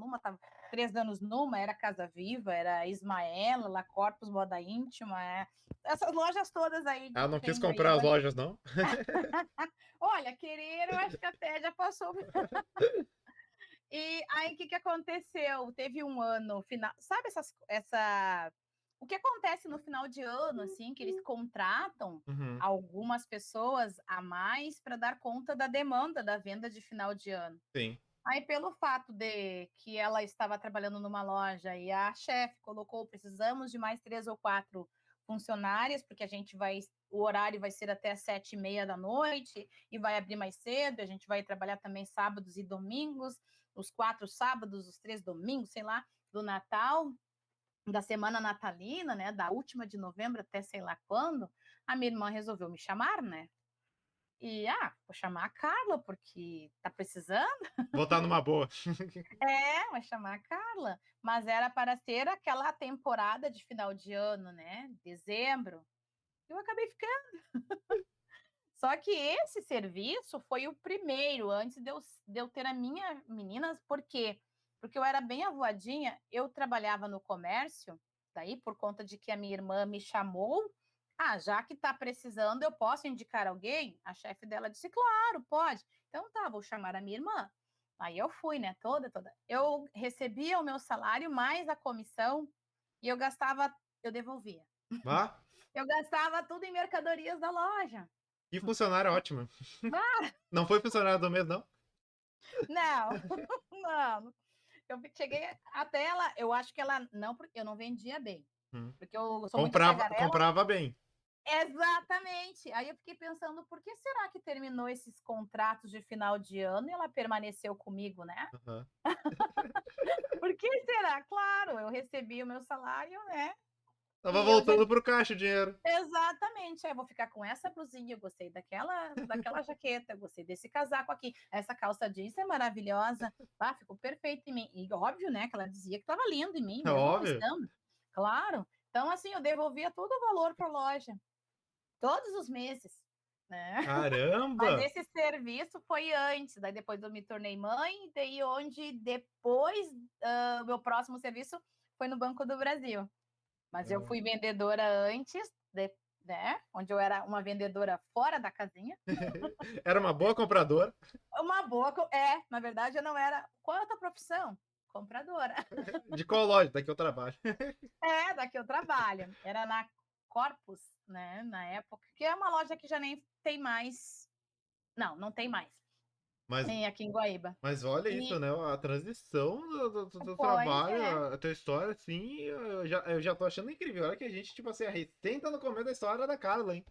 3 anos numa, era Casa Viva, era Ismaela, La Corpus Moda Íntima, essas lojas todas aí Ela que não quis tem aí comprar as hoje. lojas, não? Olha, querer eu acho que até já passou. E aí, o que que aconteceu? Teve um ano final, sabe o que acontece no final de ano, assim, que eles contratam Uhum. algumas pessoas a mais para dar conta da demanda da venda de final de ano. Sim. Aí, pelo fato de que ela estava trabalhando numa loja e a chefe colocou: "Precisamos de mais 3 ou 4 funcionárias, porque a gente vai o horário vai ser até às 19h30 e vai abrir mais cedo, a gente vai trabalhar também sábados e domingos, os 4 sábados, os 3 domingos, sei lá, do Natal, da semana natalina, né, da última de novembro até sei lá quando". A minha irmã resolveu me chamar, né. E: "Ah, vou chamar a Carla, porque tá precisando". Vou estar numa boa. É, vai chamar a Carla, mas era para ser aquela temporada de final de ano, né, dezembro. Eu acabei ficando. Só que esse serviço foi o primeiro antes de eu ter a minha meninas, por quê? Porque eu era bem avoadinha, eu trabalhava no comércio, daí por conta de que a minha irmã me chamou: "Ah, já que tá precisando, eu posso indicar alguém?". A chefe dela disse: "Claro, pode". Então tá, vou chamar a minha irmã. Aí eu fui, né, toda. Eu recebia o meu salário mais a comissão e eu devolvia. Vá. Eu gastava tudo em mercadorias da loja. Que funcionária ótima. Ah, Não foi funcionário do mês, não? não, não. Eu cheguei até ela, eu acho que ela não, porque eu não vendia bem, Hum. porque eu sou muito Comprava tagarela. comprava bem. Exatamente. Aí eu fiquei pensando: "Por que será que terminou esses contratos de final de ano e ela permaneceu comigo, né? Aham. Por que será?". Claro, eu recebi o meu salário, né, Estava e eu já voltando para o caixa o dinheiro. exatamente. "Aí eu vou ficar com essa blusinha, eu gostei daquela jaqueta, eu gostei desse casaco aqui, essa calça jeans é maravilhosa, ah, ficou perfeito em mim". E óbvio, né, que ela dizia que estava lindo em mim, É mesmo não óbvio. estando. Claro. Então, assim, eu devolvia todo o valor para a loja, todos os meses, né. Mas Caramba! esse serviço foi antes, daí depois eu me tornei mãe, daí onde depois, o meu próximo serviço foi no Banco do Brasil. Mas eu Hã. fui vendedora antes, né, onde eu era uma vendedora fora da casinha. Era uma boa compradora. Uma boa na verdade eu não era. Qual é a tua profissão? Compradora. De qual loja? Daqui eu trabalho. É, da que eu trabalho. Era na Corpus, né, na época, que é uma loja que já nem tem mais. Não, não tem mais, Mas aqui em Guaíba. mas olha isso, E né, a transição do pois trabalho, é. a tua história, assim, eu já tô achando incrível. Olha que a gente, tipo assim, a recém tá no começo da história da Carla, hein.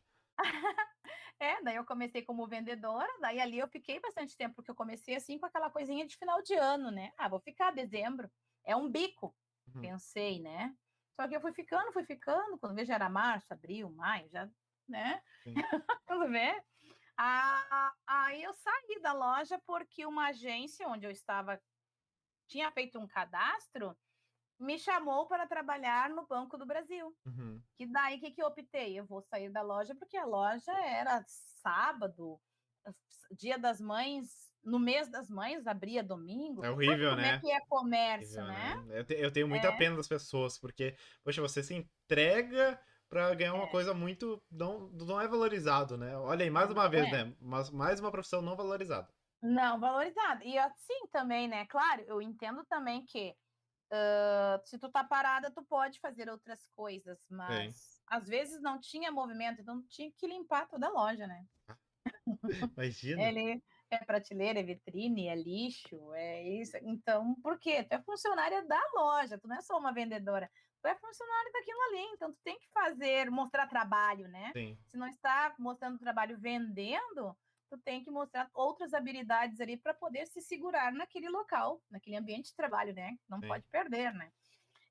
É, daí eu comecei como vendedora, daí ali eu fiquei bastante tempo, porque eu comecei, assim, com aquela coisinha de final de ano, né. "Ah, vou ficar dezembro, é um bico", Uhum, pensei, né. Só que eu fui ficando, quando vejo era março, abril, maio, já, né, sim. quando vê, aí eu saí da loja, porque uma agência onde eu estava tinha feito um cadastro, me chamou para trabalhar no Banco do Brasil. Uhum. Que daí o que que eu optei? Eu vou sair da loja, porque a loja era sábado, dia das mães, no mês das mães abria domingo. É Sabe horrível, como é né. que é comércio, Horrível, né. né? Eu tenho muita É, pena das pessoas, porque, poxa, você se entrega pra ganhar uma é. coisa muito não é valorizado, né. Olha aí, mais É, uma não vez, é. né, mas mais uma profissão não valorizada. Não valorizado. E assim também, né, claro, eu entendo também que, se tu tá parada, tu pode fazer outras coisas, Sim. mas às vezes não tinha movimento, então tinha que limpar toda a loja, né? Imagina. Ele é prateleira, é vitrine, é lixo, é isso. Então, por quê? Tu é funcionária da loja, tu não é só uma vendedora, tu é funcionária daquilo ali, então tu tem que fazer, mostrar trabalho, né? Sim, Se não está mostrando trabalho vendendo, tu tem que mostrar outras habilidades ali para poder se segurar naquele local, naquele ambiente de trabalho, né? Não sim. pode perder, né?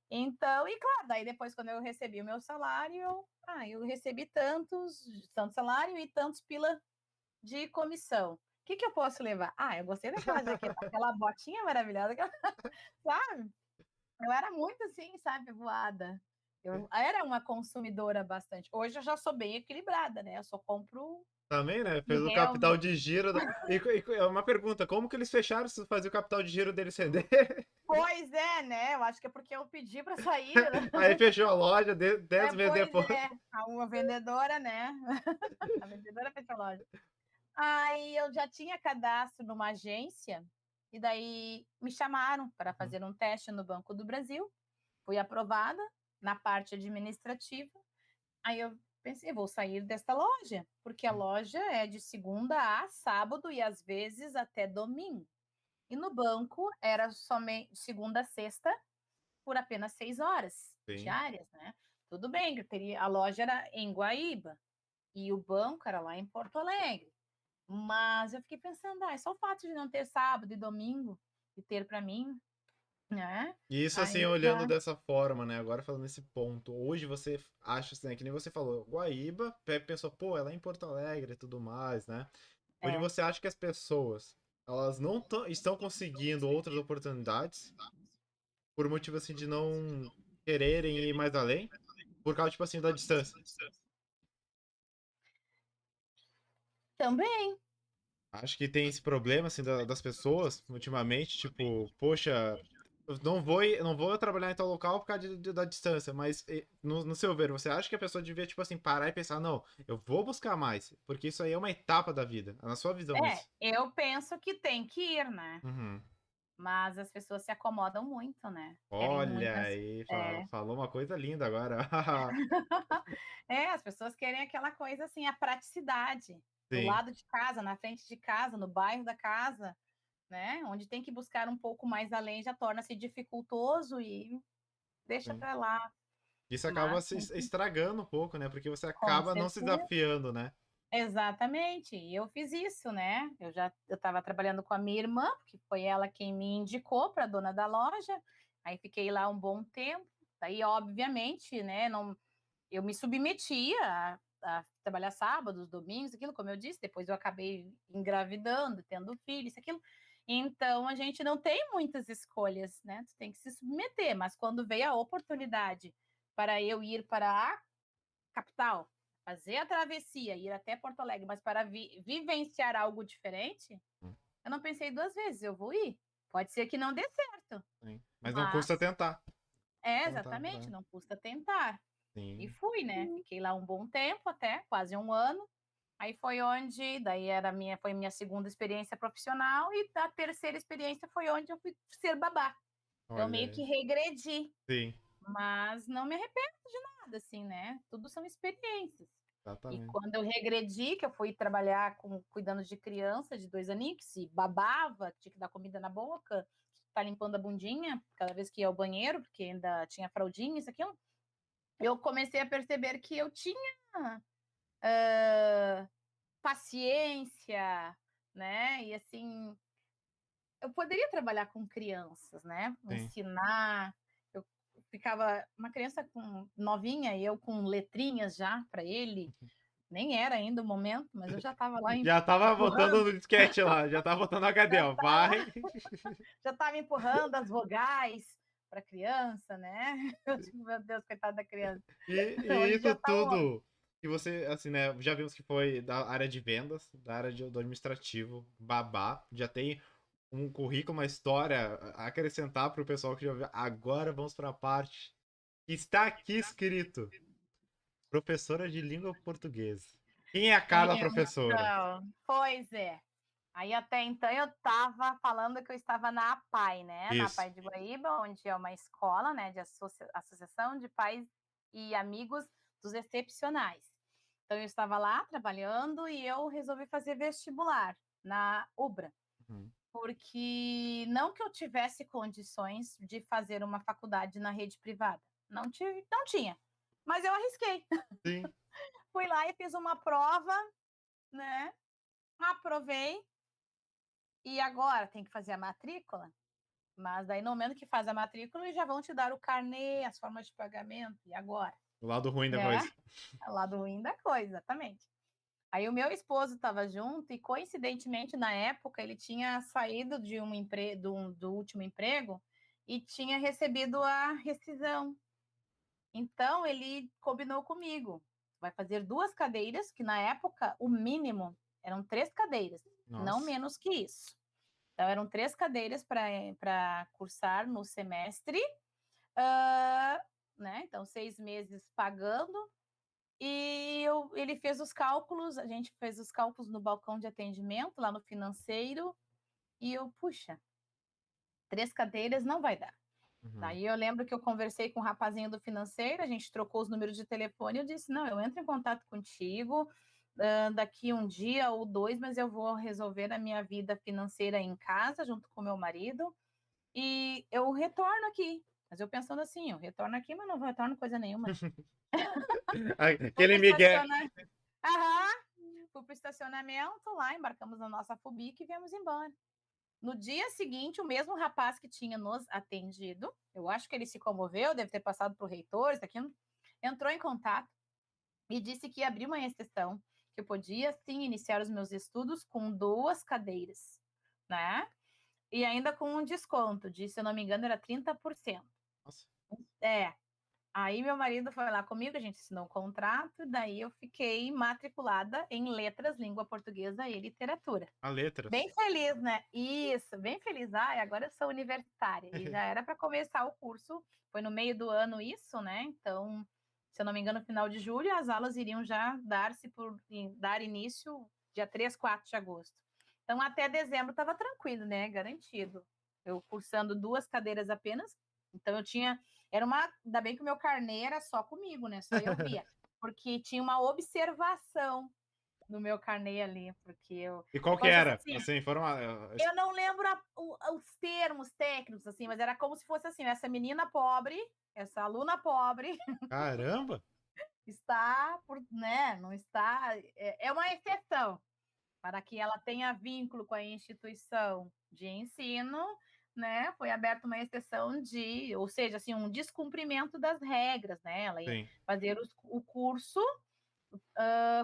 Então, e claro, daí depois quando eu recebi o meu salário, eu recebi tanto salário e tantos pila de comissão. O que que eu posso levar? Ah, eu gostei daquela jaqueta, aquela botinha maravilhosa, aquela sabe. Eu era muito assim, sabe, voada. Eu era uma consumidora bastante. Hoje eu já sou bem equilibrada, né, eu só compro Também, né, que fez o capital realmente de giro da é uma pergunta, como que eles fecharam se fazia o capital de giro deles render? pois é, né, eu acho que é porque eu pedi para sair, né. Aí fechou a loja, de 10 meses Pois depois. é, a uma vendedora, né, a vendedora fechou a loja. Aí eu já tinha cadastro numa agência, e daí me chamaram para Uhum, fazer um teste no Banco do Brasil. Fui aprovada na parte administrativa, aí eu pensei: "Vou sair desta loja", porque a hum. loja é de segunda a sábado e às vezes até domingo. E no banco era somente segunda a sexta, por apenas 6 horas sim. diárias, né. Tudo bem que eu teria a loja era em Guaíba, e o banco era lá em Porto Alegre, mas eu fiquei pensando: "Ai, só o fato de não ter sábado e domingo, e ter para mim", né, E isso, assim, aí olhando já dessa forma, né, agora falando nesse ponto, hoje você acha, assim, né, que nem você falou, Guaíba, pensou, pô, ela é em Porto Alegre e tudo mais, né? Hoje é. você acha que as pessoas, elas não estão conseguindo outras oportunidades por motivo, assim, de não quererem ir mais além, por causa, tipo assim, da distância? Também. Acho que tem esse problema, assim, das pessoas, ultimamente, tipo, poxa, eu não vou trabalhar em tal local por causa da distância, mas no seu ver, você acha que a pessoa devia, tipo assim, parar e pensar, não, eu vou buscar mais, porque isso aí é uma etapa da vida, na sua visão É, isso. eu penso que tem que ir, né, Uhum. mas as pessoas se acomodam muito, né, querem Olha muitas aí, é. falou uma coisa linda agora. É, as pessoas querem aquela coisa, assim, a praticidade, do Sim, lado de casa, na frente de casa, no bairro da casa, né, onde tem que buscar um pouco mais além já torna-se dificultoso e deixa sim. pra lá, Isso acaba mas se tem que estragando um pouco, né, porque você com acaba não se certeza. desafiando, né. Exatamente, e eu fiz isso, né, eu estava trabalhando com a minha irmã, porque foi ela quem me indicou pra dona da loja, aí fiquei lá um bom tempo, daí obviamente, né, não eu me submetia a trabalhar sábados, domingos, aquilo, como eu disse, depois eu acabei engravidando, tendo filho, isso, aquilo. Então a gente não tem muitas escolhas, né, tu tem que se submeter, mas quando veio a oportunidade para eu ir para a capital, fazer a travessia, ir até Porto Alegre, mas para vivenciar algo diferente, eu não pensei 2 vezes, eu vou ir. Pode ser que não dê certo, Sim. Mas não mas custa tentar. Tentar, exatamente, né. não custa tentar. E Sim. fui, né, fiquei lá um bom tempo até, quase um ano, aí foi onde daí era minha segunda experiência profissional e a terceira experiência foi onde eu fui ser babá. Então Olha meio aí. que regredi, Sim, mas não me arrependo de nada, assim, né, tudo são experiências. E exatamente. quando eu regredi, que eu fui trabalhar com cuidando de criança de 2 aninhos, que se babava, tinha que dar comida na boca, tá limpando a bundinha cada vez que ia ao banheiro, porque ainda tinha fraldinha, isso, aquilo, eu comecei a perceber que eu tinha, paciência, né, e assim, eu poderia trabalhar com crianças, né, Sim. ensinar, eu ficava uma criança com novinha e eu com letrinhas já para ele, nem era ainda o momento, mas eu já estava lá Já tava botando empurrando, no disquete lá, já tava botando no HD, já ó, estava vai. já estava empurrando as vogais para a criança, né. Eu digo: "Meu Deus, coitada da criança". E Hoje isso já tá um homem. tudo que você, assim, né, já vimos que foi da área de vendas, da área do administrativo, babá, já tem um currículo, uma história a acrescentar para o pessoal que já ouviu. Agora vamos para a parte que está aqui escrito: professora de língua portuguesa. Quem é a Carla professora? Pois é. Aí até então eu estava falando que eu estava na APAE, né, na Isso. APAE de Guaíba, onde é uma escola, né, de associação de pais e amigos dos excepcionais. Então eu estava lá trabalhando e eu resolvi fazer vestibular na UBRA, Uhum. porque não que eu tivesse condições de fazer uma faculdade na rede privada, não tinha, mas eu arrisquei. Sim. Fui lá e fiz uma prova, né, aprovei, e agora tem que fazer a matrícula, mas daí no momento que faz a matrícula eles já vão te dar o carnê, as formas de pagamento, e agora? O lado ruim da Né, coisa. é o lado ruim da coisa, exatamente. Aí o meu esposo estava junto e coincidentemente na época ele tinha saído de um do último emprego e tinha recebido a rescisão. Então ele combinou comigo, vai fazer 2 cadeiras, que na época o mínimo eram 3 cadeiras, não Nossa. menos que isso. Então eram 3 cadeiras para cursar no semestre, hã, né, então 6 meses pagando, e ele fez os cálculos, a gente fez os cálculos no balcão de atendimento, lá no financeiro, e eu: "Puxa, 3 cadeiras não vai dar". Uhum. Daí eu lembro que eu conversei com o rapazinho do financeiro, a gente trocou os números de telefone e eu disse: "Não, eu entro em contato contigo, daqui um dia ou 2, mas eu vou resolver a minha vida financeira em casa, junto com meu marido, e eu retorno aqui. Mas eu pensando assim, eu retorno aqui, mas não retorno coisa nenhuma. Fui Aquele para Miguel. aham, fui para o estacionamento lá, embarcamos na nossa Fubic e viemos embora. No dia seguinte, o mesmo rapaz que tinha nos atendido, eu acho que ele se comoveu, deve ter passado para o reitor, isso aqui, entrou em contato e disse que ia abrir uma exceção, que eu podia sim iniciar os meus estudos com 2 cadeiras, né? E ainda com um desconto de, se eu não me engano, era 30%. Nossa, É. Aí meu marido foi lá comigo, a gente assinou um contrato, daí eu fiquei matriculada em letras, língua portuguesa e literatura. a letras. Bem feliz, né? Isso, bem feliz. Ai, agora eu sou universitária. E já era para começar o curso, foi no meio do ano isso, né? Então, se eu não me engano, no final de julho, as aulas iriam já dar início dia 3, 4 de agosto. Então, até dezembro estava tranquilo, né? Garantido. Eu cursando 2 cadeiras apenas. Então, eu tinha. Ainda bem que o meu carnê era só comigo, né? Só eu via. Porque tinha uma observação no meu carnê ali, porque E qual que como se fosse era? assim, Assim, foram. eu não lembro os termos técnicos, assim, mas era como se fosse assim, essa menina pobre, essa aluna pobre, Caramba! está por, né, não está, é uma exceção, para que ela tenha vínculo com a instituição de ensino, né, foi aberta uma exceção ou seja, assim, um descumprimento das regras, né, ela ia Sim, fazer o curso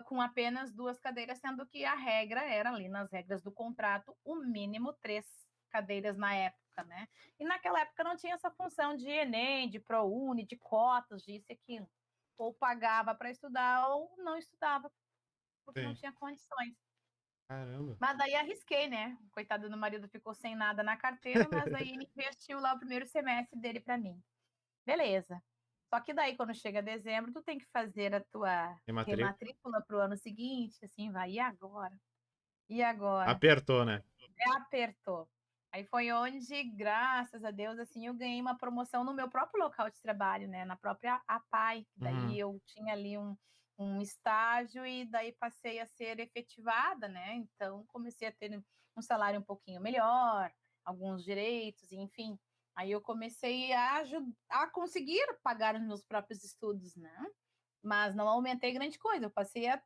com apenas 2 cadeiras, sendo que a regra era ali nas regras do contrato, o mínimo 3 cadeiras na época, né? E naquela época não tinha essa função de Enem, de ProUni, de cotas, disso e aquilo. Ou pagava para estudar ou não estudava, porque não sim. tinha condições. Caramba. Mas daí arrisquei, né? Coitado do marido ficou sem nada na carteira, mas daí ele investiu lá o primeiro semestre dele para mim. Beleza. Só que daí, quando chega dezembro, tu tem que fazer a tua Rematrícula. rematrícula para o ano seguinte, assim, vai, e agora? E agora? Apertou, né? Apertou. Aí foi onde, graças a Deus, assim, eu ganhei uma promoção no meu próprio local de trabalho, né? Na própria APAI. Daí Uhum. eu tinha ali um estágio e daí passei a ser efetivada, né? Então comecei a ter um salário um pouquinho melhor, alguns direitos, enfim. Aí eu comecei a conseguir pagar os meus próprios estudos, né? Mas não aumentei grande coisa, eu passei a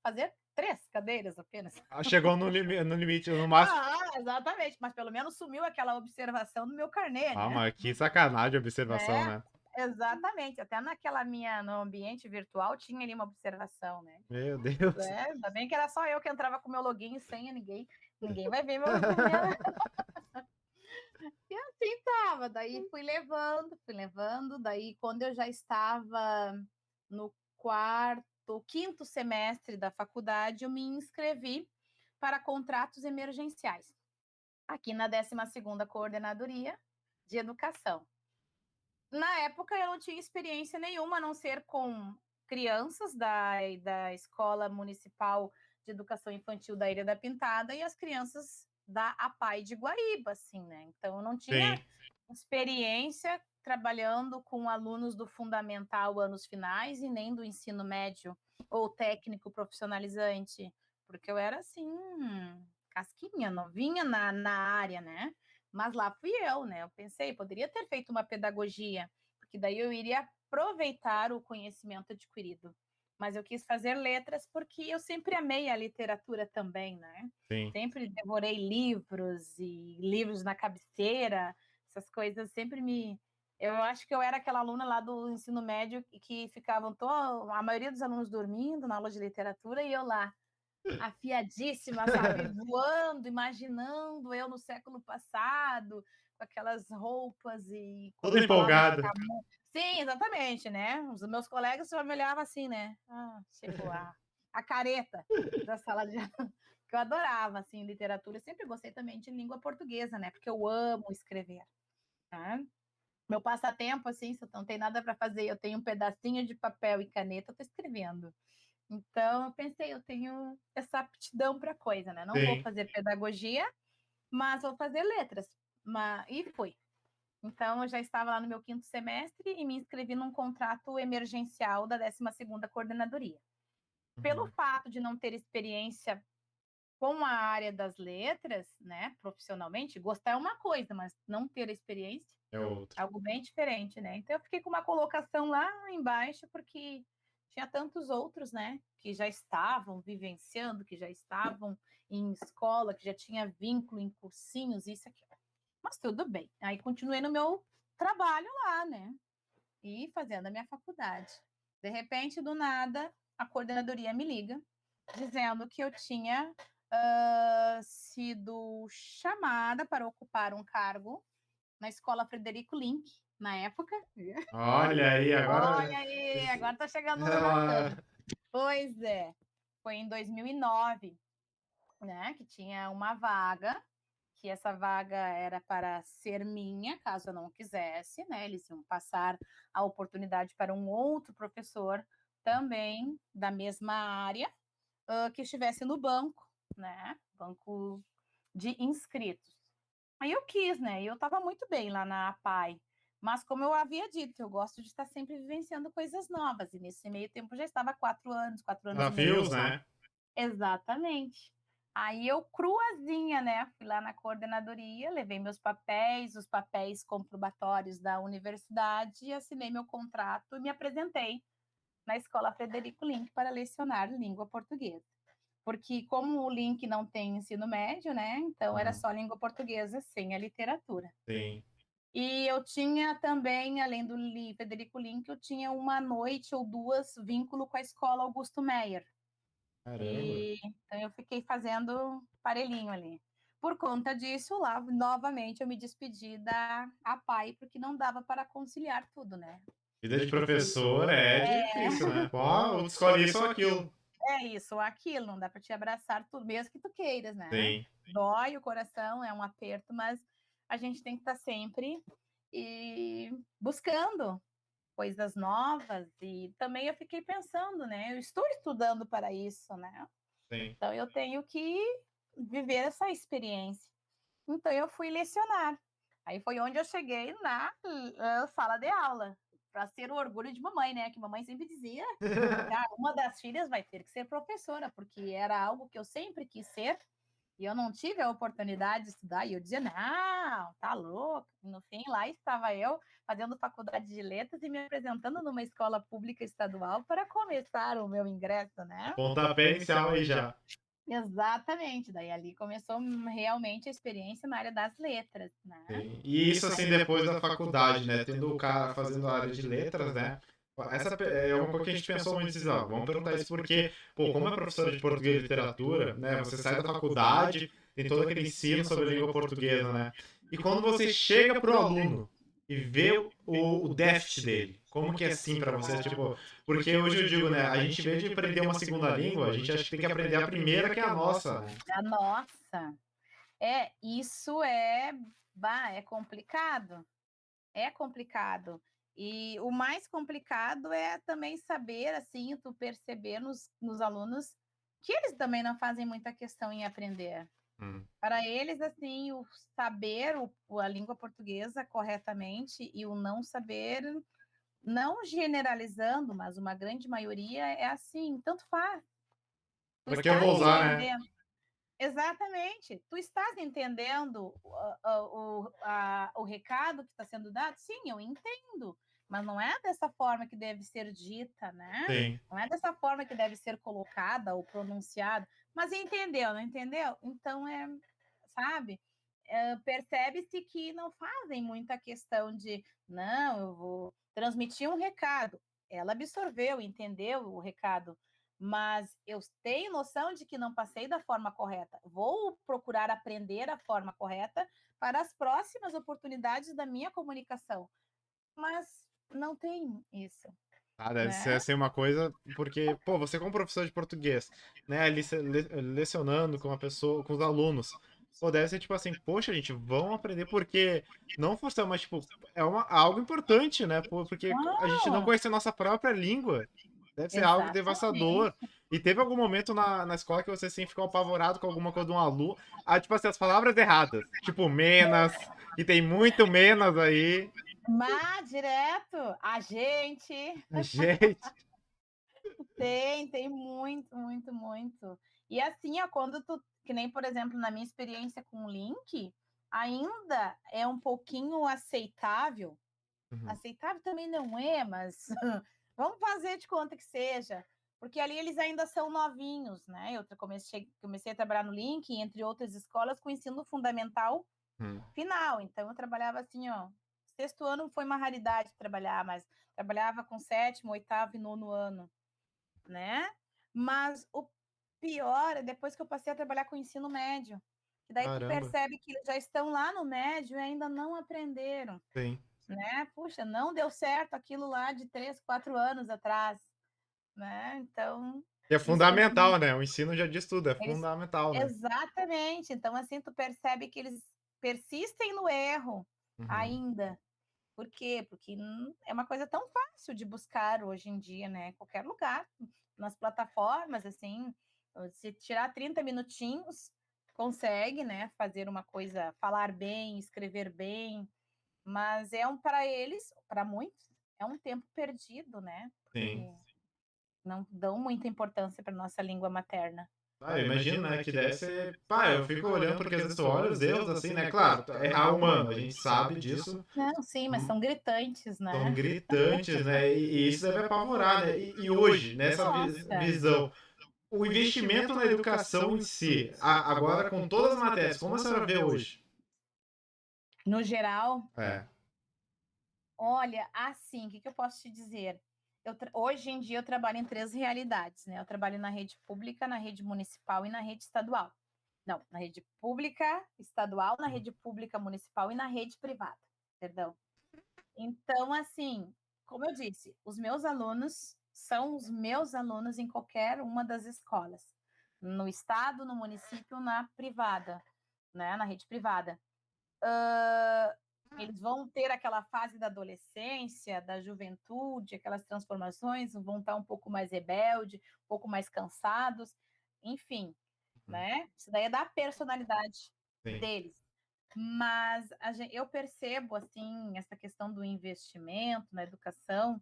fazer 3 cadeiras apenas. Ah, chegou no limite, no máximo. Ah, exatamente, mas pelo menos sumiu aquela observação no meu carnê, Ah, né? mas que sacanagem a observação, É, né? exatamente. Até no ambiente virtual tinha ali uma observação, né? Meu Deus. Ainda bem que era só eu que entrava com meu login e senha, ninguém vai ver minha. E assim tava. Daí fui levando. Daí quando eu já estava no quinto semestre da faculdade, eu me inscrevi para contratos emergenciais, aqui na 12ª Coordenadoria de Educação. Na época, eu não tinha experiência nenhuma, a não ser com crianças da Escola Municipal de Educação Infantil da Ilha da Pintada e as crianças da APAI de Guaíba, assim, né? Então, eu não tinha Sim, experiência trabalhando com alunos do fundamental anos finais e nem do ensino médio ou técnico profissionalizante, porque eu era assim, casquinha, novinha na área, né? Mas lá fui eu, né? Eu pensei, poderia ter feito uma pedagogia, porque daí eu iria aproveitar o conhecimento adquirido. Mas eu quis fazer letras porque eu sempre amei a literatura também, né? sim. Sempre devorei livros e livros na cabeceira, essas coisas sempre me. Eu acho que eu era aquela aluna lá do ensino médio que ficavam a maioria dos alunos dormindo na aula de literatura e eu lá afiadíssima, sabe? Voando, imaginando eu no século passado, com aquelas roupas e Tudo colocava um empolgado. Sim, exatamente, né? Os meus colegas só me olhavam assim, né? Ah, chegou a careta da sala de aula, que eu adorava, assim, literatura. Eu sempre gostei também de língua portuguesa, né? Porque eu amo escrever, né? Meu passatempo, assim, se eu não tenho nada para fazer, eu tenho um pedacinho de papel e caneta, eu tô escrevendo. Então, eu pensei, eu tenho essa aptidão para coisa, né? Não vou Sim. fazer pedagogia, mas vou fazer letras. E fui. Então, eu já estava lá no meu quinto semestre e me inscrevi num contrato emergencial da 12ª Coordenadoria. Pelo fato de não ter experiência com a área das letras, né, profissionalmente, gostar é uma coisa, mas não ter experiência É outro. é algo bem diferente, né? Então eu fiquei com uma colocação lá embaixo porque tinha tantos outros, né, que já estavam vivenciando, que já estavam em escola, que já tinha vínculo em cursinhos, isso aqui. Mas tudo bem. Aí continuei no meu trabalho lá, né? E fazendo a minha faculdade. De repente, do nada, a coordenadoria me liga dizendo que eu tinha sido chamada para ocupar um cargo na escola Frederico Link, na época. Olha aí, agora. Olha aí, agora tá chegando no bacana. Ela... Pois é, foi em 2009, né, que tinha uma vaga, que essa vaga era para ser minha, caso eu não quisesse, né, eles iam passar a oportunidade para um outro professor também da mesma área, que estivesse no banco, né, banco de inscritos. Aí eu quis, né, e eu estava muito bem lá na APAE, mas como eu havia dito, eu gosto de estar sempre vivenciando coisas novas, e nesse meio tempo já estava há 4 anos e meio. Desafios, né? Exatamente. Aí eu cruazinha, né, fui lá na coordenadoria, levei meus papéis, os papéis comprobatórios da universidade, assinei meu contrato e me apresentei na Escola Frederico Link para lecionar língua portuguesa. Porque como o Link não tem ensino médio, né, então era só língua portuguesa sem a literatura. Sim. E eu tinha também, além do Frederico Link, eu tinha uma noite ou duas vínculo com a Escola Augusto Meyer. Caramba. E então eu fiquei fazendo parelhinho ali. Por conta disso, lá novamente eu me despedi da APAE, porque não dava para conciliar tudo, né? Vida de professor é difícil, né? Pô, ou tu escolhe isso ou aquilo. É isso ou aquilo, não dá para te abraçar tudo, mesmo que tu queiras, né? Sim. Dói o coração, é um aperto, mas a gente tem que estar sempre buscando coisas novas. E também eu fiquei pensando, né? Eu estou estudando para isso, né? Sim. Então eu tenho que viver essa experiência. Então eu fui lecionar. Aí foi onde eu cheguei na sala de aula, para ser o orgulho de mamãe, né? Que mamãe sempre dizia, ah, uma das filhas vai ter que ser professora, porque era algo que eu sempre quis ser, e eu não tive a oportunidade de estudar, e eu dizia, não, tá louco. E no fim, lá estava eu, fazendo faculdade de letras e me apresentando numa escola pública estadual para começar o meu ingresso, né? Pontapé inicial aí já. Exatamente, daí ali começou realmente a experiência na área das letras, né? Sim. E isso assim depois da faculdade, né? Tendo o cara fazendo a área de letras, né? Essa é uma coisa que a gente pensou muito, diz, ó, vamos perguntar isso porque, pô, como é professor de português e literatura, né? Você sai da faculdade, tem todo aquele ensino sobre a língua portuguesa, né? E quando você chega pro aluno e vê o déficit dele, como que é assim pra você, tipo, porque hoje eu digo, né, a gente, em vez de aprender uma segunda língua, a gente acha que tem que aprender a primeira que é a nossa, né? A nossa, isso é complicado, é complicado. E o mais complicado é também saber, assim, tu perceber nos alunos que eles também não fazem muita questão em aprender. Para eles, assim, o saber a língua portuguesa corretamente e o não saber, não generalizando, mas uma grande maioria é assim, tanto faz. Tu Pra que eu estás vou usar, né? entendendo? Exatamente. Tu estás entendendo o recado que está sendo dado? Sim, eu entendo. Mas não é dessa forma que deve ser dita, né? Sim. Não é dessa forma que deve ser colocada ou pronunciada. Mas entendeu, não entendeu? Então, sabe? Percebe-se que não fazem muita questão de, não, eu vou transmitir um recado. Ela absorveu, entendeu o recado, mas eu tenho noção de que não passei da forma correta. Vou procurar aprender a forma correta para as próximas oportunidades da minha comunicação. Mas não tem isso, Ah, deve ser né? assim uma coisa, porque, pô, você como professor de português, né, ali lecionando com uma pessoa, com os alunos, pô, deve ser tipo assim, poxa, gente, vão aprender porque não forçar, mas tipo, algo importante, né, pô, porque a gente não Não, conhecer nossa própria língua, deve ser algo devastador. exatamente. E teve algum momento na escola que você, assim, ficou apavorado com alguma coisa de um aluno, tipo assim, as palavras erradas, tipo, menas, que tem muito menas aí, Mas direto, a gente. gente... Tem muito, muito, muito. E assim, ó, quando tu, que nem, por exemplo, na minha experiência com o Link, ainda é um pouquinho aceitável. Uhum. Aceitável também não é, mas vamos fazer de conta que seja. Porque ali eles ainda são novinhos, né? Eu comecei a trabalhar no Link, entre outras escolas, com ensino fundamental Uhum. final. Então, eu trabalhava assim, ó. Sexto ano foi uma raridade trabalhar, mas trabalhava com sétimo, oitavo e nono ano, né? Mas o pior é depois que eu passei a trabalhar com ensino médio. Que daí tu Caramba. percebe que eles já estão lá no médio e ainda não aprenderam, Sim. né? Puxa, não deu certo aquilo lá de 3, 4 anos atrás, né? Então, E é isso fundamental, né? O ensino já diz tudo, é eles fundamental, né? exatamente. Então, assim, tu percebe que eles persistem no erro Uhum. ainda. Por quê? Porque é uma coisa tão fácil de buscar hoje em dia, né? Qualquer lugar, nas plataformas, assim, se tirar 30 minutinhos, consegue, né? Fazer uma coisa, falar bem, escrever bem, mas é para eles, para muitos, é um tempo perdido, né? Porque Sim. não dão muita importância para nossa língua materna. Ah, eu imagino, né, que deve ser... Pá, eu fico olhando porque às vezes tu olha os erros assim, né? Claro, errar humano, a gente sabe disso. Não, sim, mas são gritantes, São né? gritantes, né? E isso deve apavorar, né? E hoje, nessa Nossa, visão, o investimento na educação em si, agora com todas as matérias, como a senhora vê hoje? no geral, É. olha, assim, o que eu posso te dizer? Hoje em dia eu trabalho em 3 realidades, né? Eu trabalho na rede pública, na rede municipal e na rede estadual. Não, na rede pública estadual, na rede pública municipal e na rede privada, perdão. Então, assim, como eu disse, os meus alunos são os meus alunos em qualquer uma das escolas, no estado, no município, na privada, né? Na rede privada. Eles vão ter aquela fase da adolescência, da juventude, aquelas transformações, vão estar um pouco mais rebelde, um pouco mais cansados, enfim, né? Isso daí é da personalidade Sim. deles. Mas eu percebo, assim, essa questão do investimento na educação,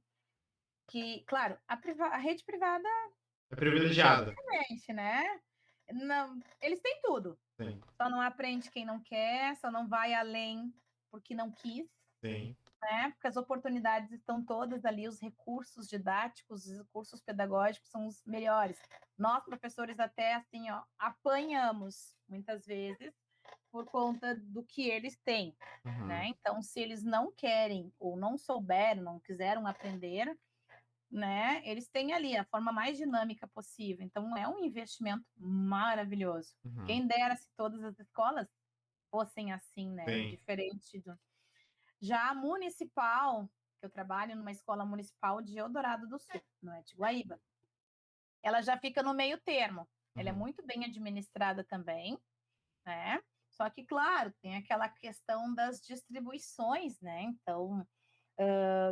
que, claro, a rede privada, É privilegiada. gente, né? Não, eles têm tudo. Sim, Só não aprende quem não quer, só não vai além porque não quis, sim. né? Porque as oportunidades estão todas ali, os recursos didáticos, os recursos pedagógicos são os melhores. Nós, professores, até assim, ó, apanhamos muitas vezes por conta do que eles têm, né? Uhum. Então, se eles não querem ou não souberam, não quiseram aprender, né? Eles têm ali a forma mais dinâmica possível. Então, é um investimento maravilhoso. Uhum. Quem dera se todas as escolas fossem assim, né? Sim. Diferente do. Já a municipal, que eu trabalho numa escola municipal de Eldorado do Sul, não é de Guaíba, ela já fica no meio termo. Ela é Uhum. muito bem administrada também, né? Só que, claro, tem aquela questão das distribuições, né? Então,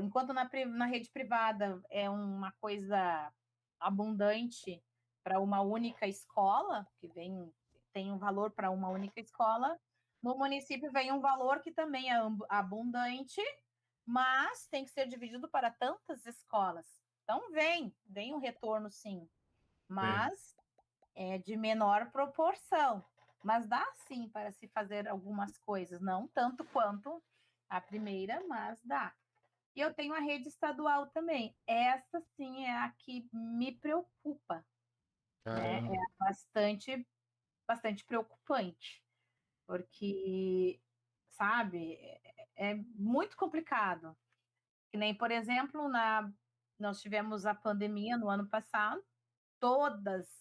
enquanto na rede privada é uma coisa abundante para uma única escola, que tem um valor para uma única escola, no município vem um valor que também é abundante, mas tem que ser dividido para tantas escolas. Então, vem um retorno, sim, Sim. mas é de menor proporção. Mas dá sim para se fazer algumas coisas, não tanto quanto a primeira, mas dá. E eu tenho a rede estadual também. Essa sim é a que me preocupa, né? É Caramba. bastante, bastante preocupante, porque, sabe, é muito complicado. Que nem, por exemplo, nós tivemos a pandemia no ano passado, todas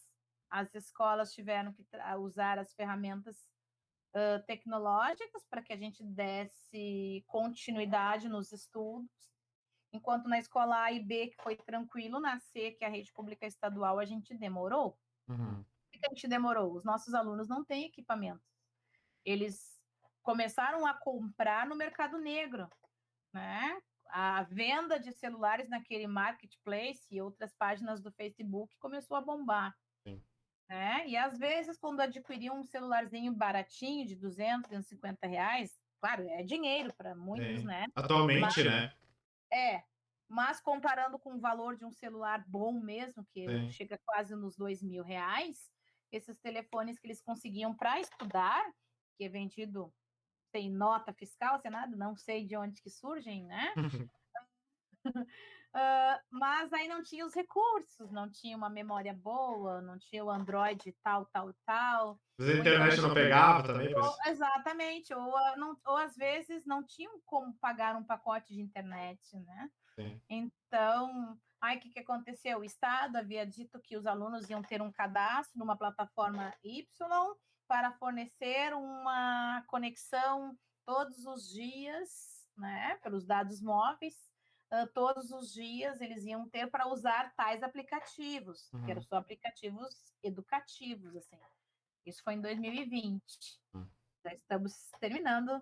as escolas tiveram que usar as ferramentas tecnológicas para que a gente desse continuidade nos estudos. Enquanto na escola A e B, que foi tranquilo, na C, que é a rede pública estadual, a gente demorou. Uhum. Por que a gente demorou? Os nossos alunos não têm equipamentos. Eles começaram a comprar no mercado negro, né? A venda de celulares naquele marketplace e outras páginas do Facebook começou a bombar. Sim. Né? E às vezes, quando adquiriam um celularzinho baratinho de 200, 250 reais, claro, é dinheiro para muitos, Sim. né? Mas Atualmente, né? é, mas comparando com o valor de um celular bom mesmo, que Sim. chega quase nos R$ 2.000, esses telefones que eles conseguiam para estudar, que é vendido sem nota fiscal, sem nada, não sei de onde que surgem, né? Mas aí não tinha os recursos, não tinha uma memória boa, não tinha o Android tal, tal, tal. Mas a Ou internet então, não pegava também, pois. exatamente, ou às vezes não tinham como pagar um pacote de internet, né? Sim. Então, aí o que aconteceu? O Estado havia dito que os alunos iam ter um cadastro numa plataforma Y para fornecer uma conexão todos os dias, né, pelos dados móveis. Todos os dias eles iam ter para usar tais aplicativos, que eram só aplicativos educativos, assim. Isso foi em 2020. Já estamos terminando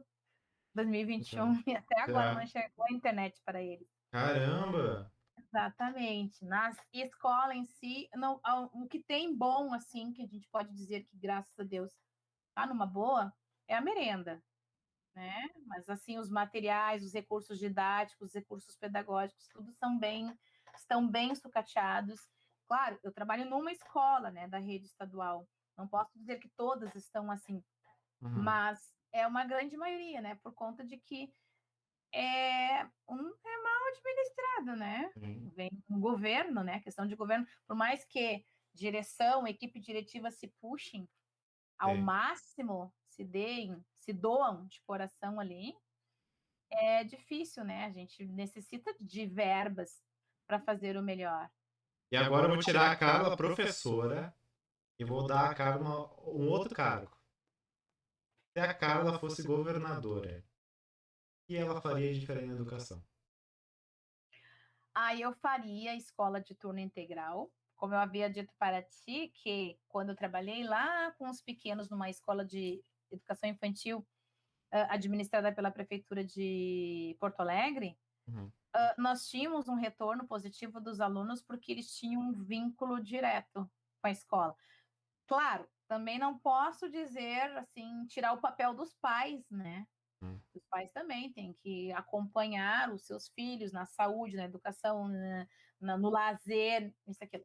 2021 Então, e até agora não já. chegou a internet para eles. Caramba! Exatamente. Na escola em si, não, o que tem bom, assim, que a gente pode dizer que, graças a Deus, tá numa boa, é a merenda, né? Mas, assim, os materiais, os recursos didáticos, os recursos pedagógicos, tudo estão bem sucateados. Claro, eu trabalho numa escola, né, da rede estadual. Não posso dizer que todas estão assim, mas é uma grande maioria, né? Por conta de que é mal administrado, né? Sim. Vem o governo, né? Questão de governo, por mais que direção, equipe diretiva se puxem ao Sim. máximo, se doam de coração ali, é difícil, né? A gente necessita de verbas para fazer o melhor. E agora eu vou tirar a Carla professora e vou dar a Carla um outro cargo. Se a Carla fosse governadora, o que ela faria de diferente na educação? Aí eu faria escola de turno integral, como eu havia dito para ti, que quando eu trabalhei lá com os pequenos numa escola de educação infantil administrada pela prefeitura de Porto Alegre, nós tínhamos um retorno positivo dos alunos porque eles tinham um vínculo direto com a escola. Claro, também não posso dizer assim, tirar o papel dos pais, né? Os pais também têm que acompanhar os seus filhos na saúde, na educação, no lazer, isso aqui.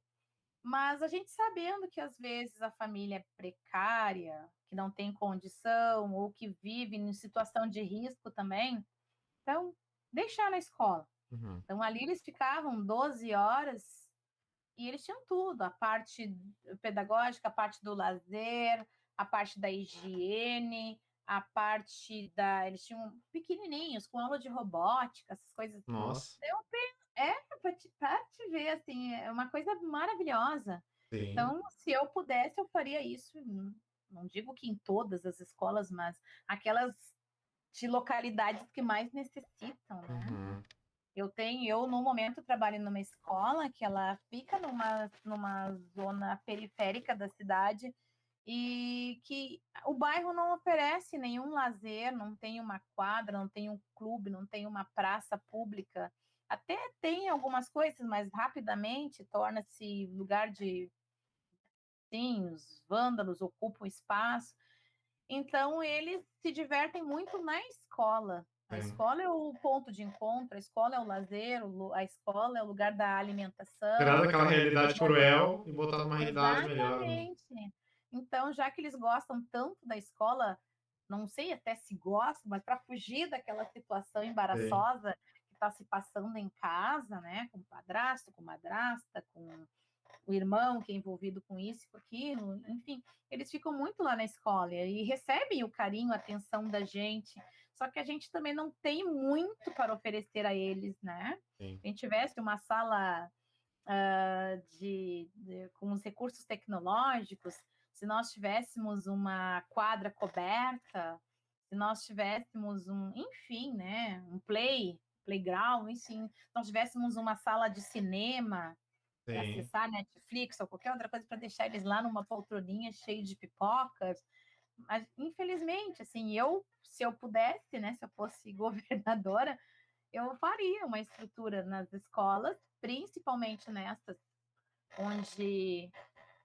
Mas a gente sabendo que às vezes a família é precária, que não tem condição ou que vive em situação de risco também, então deixar na escola. Então ali eles ficavam 12 horas e eles tinham tudo, a parte pedagógica, a parte do lazer, a parte da higiene, a parte da. Eles tinham pequenininhos, com aula de robótica, essas coisas. Nossa. Para te ver, assim, é uma coisa maravilhosa. Sim. Então, se eu pudesse, eu faria isso. Não digo que em todas as escolas, mas aquelas de localidades que mais necessitam, né? Eu no momento trabalho numa escola que ela fica numa zona periférica da cidade e que o bairro não oferece nenhum lazer, não tem uma quadra, não tem um clube, não tem uma praça pública. Até tem algumas coisas, mas rapidamente torna-se lugar de sim, os vândalos ocupam espaço. Então, eles se divertem muito na escola. A escola é o ponto de encontro, a escola é o lazer, a escola é o lugar da alimentação. Tirar daquela realidade cruel e botar numa realidade melhor. Exatamente. Então, já que eles gostam tanto da escola, não sei até se gostam, mas para fugir daquela situação embaraçosa que está se passando em casa, né? Com o padrasto, com madrasta, com o irmão que é envolvido com isso, com aquilo, enfim, eles ficam muito lá na escola e recebem o carinho, a atenção da gente, só que a gente também não tem muito para oferecer a eles, né? Sim. Se a gente tivesse uma sala com os recursos tecnológicos, se nós tivéssemos uma quadra coberta, se nós tivéssemos enfim, né, um playground, enfim, se nós tivéssemos uma sala de cinema, para acessar Netflix ou qualquer outra coisa para deixar eles lá numa poltroninha cheia de pipocas. Mas, infelizmente, assim, se eu pudesse, né, se eu fosse governadora, eu faria uma estrutura nas escolas, principalmente nessas onde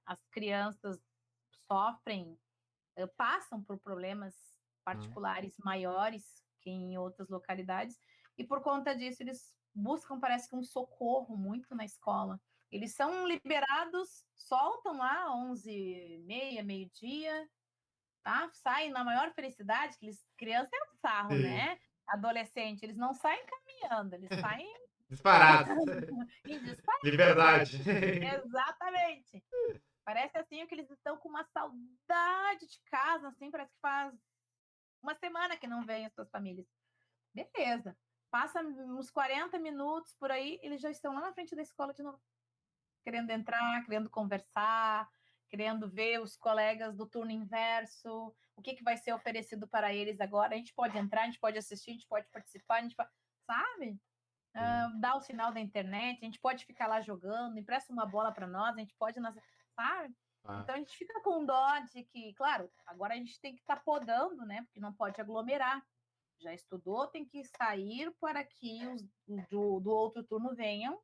as crianças sofrem, passam por problemas particulares maiores que em outras localidades, e por conta disso eles buscam, parece que um socorro muito na escola. Eles são liberados, soltam lá 11h30, meio-dia, tá? Saem na maior felicidade, que eles, criança é um sarro, Sim. né? Adolescente, eles não saem caminhando, eles saem Disparado. em disparo. Liberdade. Exatamente. Parece assim que eles estão com uma saudade de casa, assim, parece que faz uma semana que não vêm as suas famílias. Beleza. Passa uns 40 minutos por aí, eles já estão lá na frente da escola de novo. Querendo entrar, querendo conversar, querendo ver os colegas do turno inverso, o que vai ser oferecido para eles agora. A gente pode entrar, a gente pode assistir, a gente pode participar, a gente pode, sabe? Dar o sinal da internet, a gente pode ficar lá jogando, empresta uma bola para nós, a gente pode, sabe? Então a gente fica com dó de que, claro, agora a gente tem que estar podando, né? Porque não pode aglomerar. Já estudou, tem que sair para que os do outro turno venham,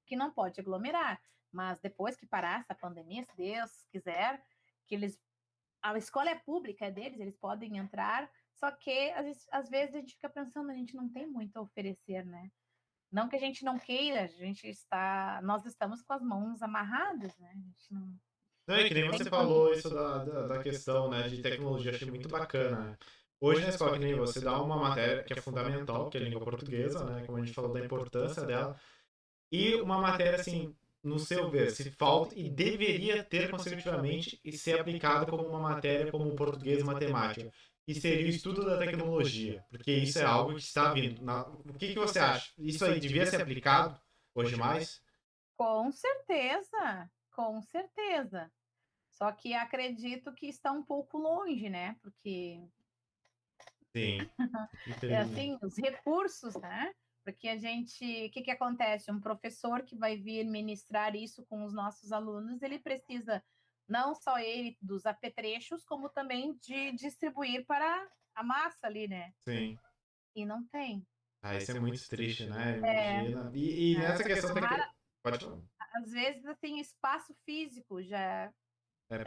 que não pode aglomerar. Mas depois que parar essa pandemia, se Deus quiser, que eles. A escola é pública, é deles, eles podem entrar, só que às vezes a gente fica pensando, a gente não tem muito a oferecer, né? Não que a gente não queira, nós estamos com as mãos amarradas, né? A gente não. Não, é que nem você falou isso da questão, né, de tecnologia, achei muito bacana, né? Hoje na escola, que nem você dá uma matéria que é fundamental, que é a língua portuguesa, né, como a gente falou da importância dela, e uma matéria, assim, no seu ver, se falta e deveria ter consecutivamente e ser aplicada como uma matéria como o português e matemática, que seria o estudo da tecnologia, porque isso é algo que está vindo. O que você acha? Isso aí devia ser aplicado hoje mais? Com certeza, com certeza. Só que acredito que está um pouco longe, né? Porque Sim. assim, os recursos, né? Porque a gente, o que acontece? Um professor que vai vir ministrar isso com os nossos alunos, ele precisa não só ele dos apetrechos, como também de distribuir para a massa ali, né? Sim. E não tem. Ah, isso é muito triste, né? É, Imagina. E nessa questão pode falar. às vezes, assim, espaço físico já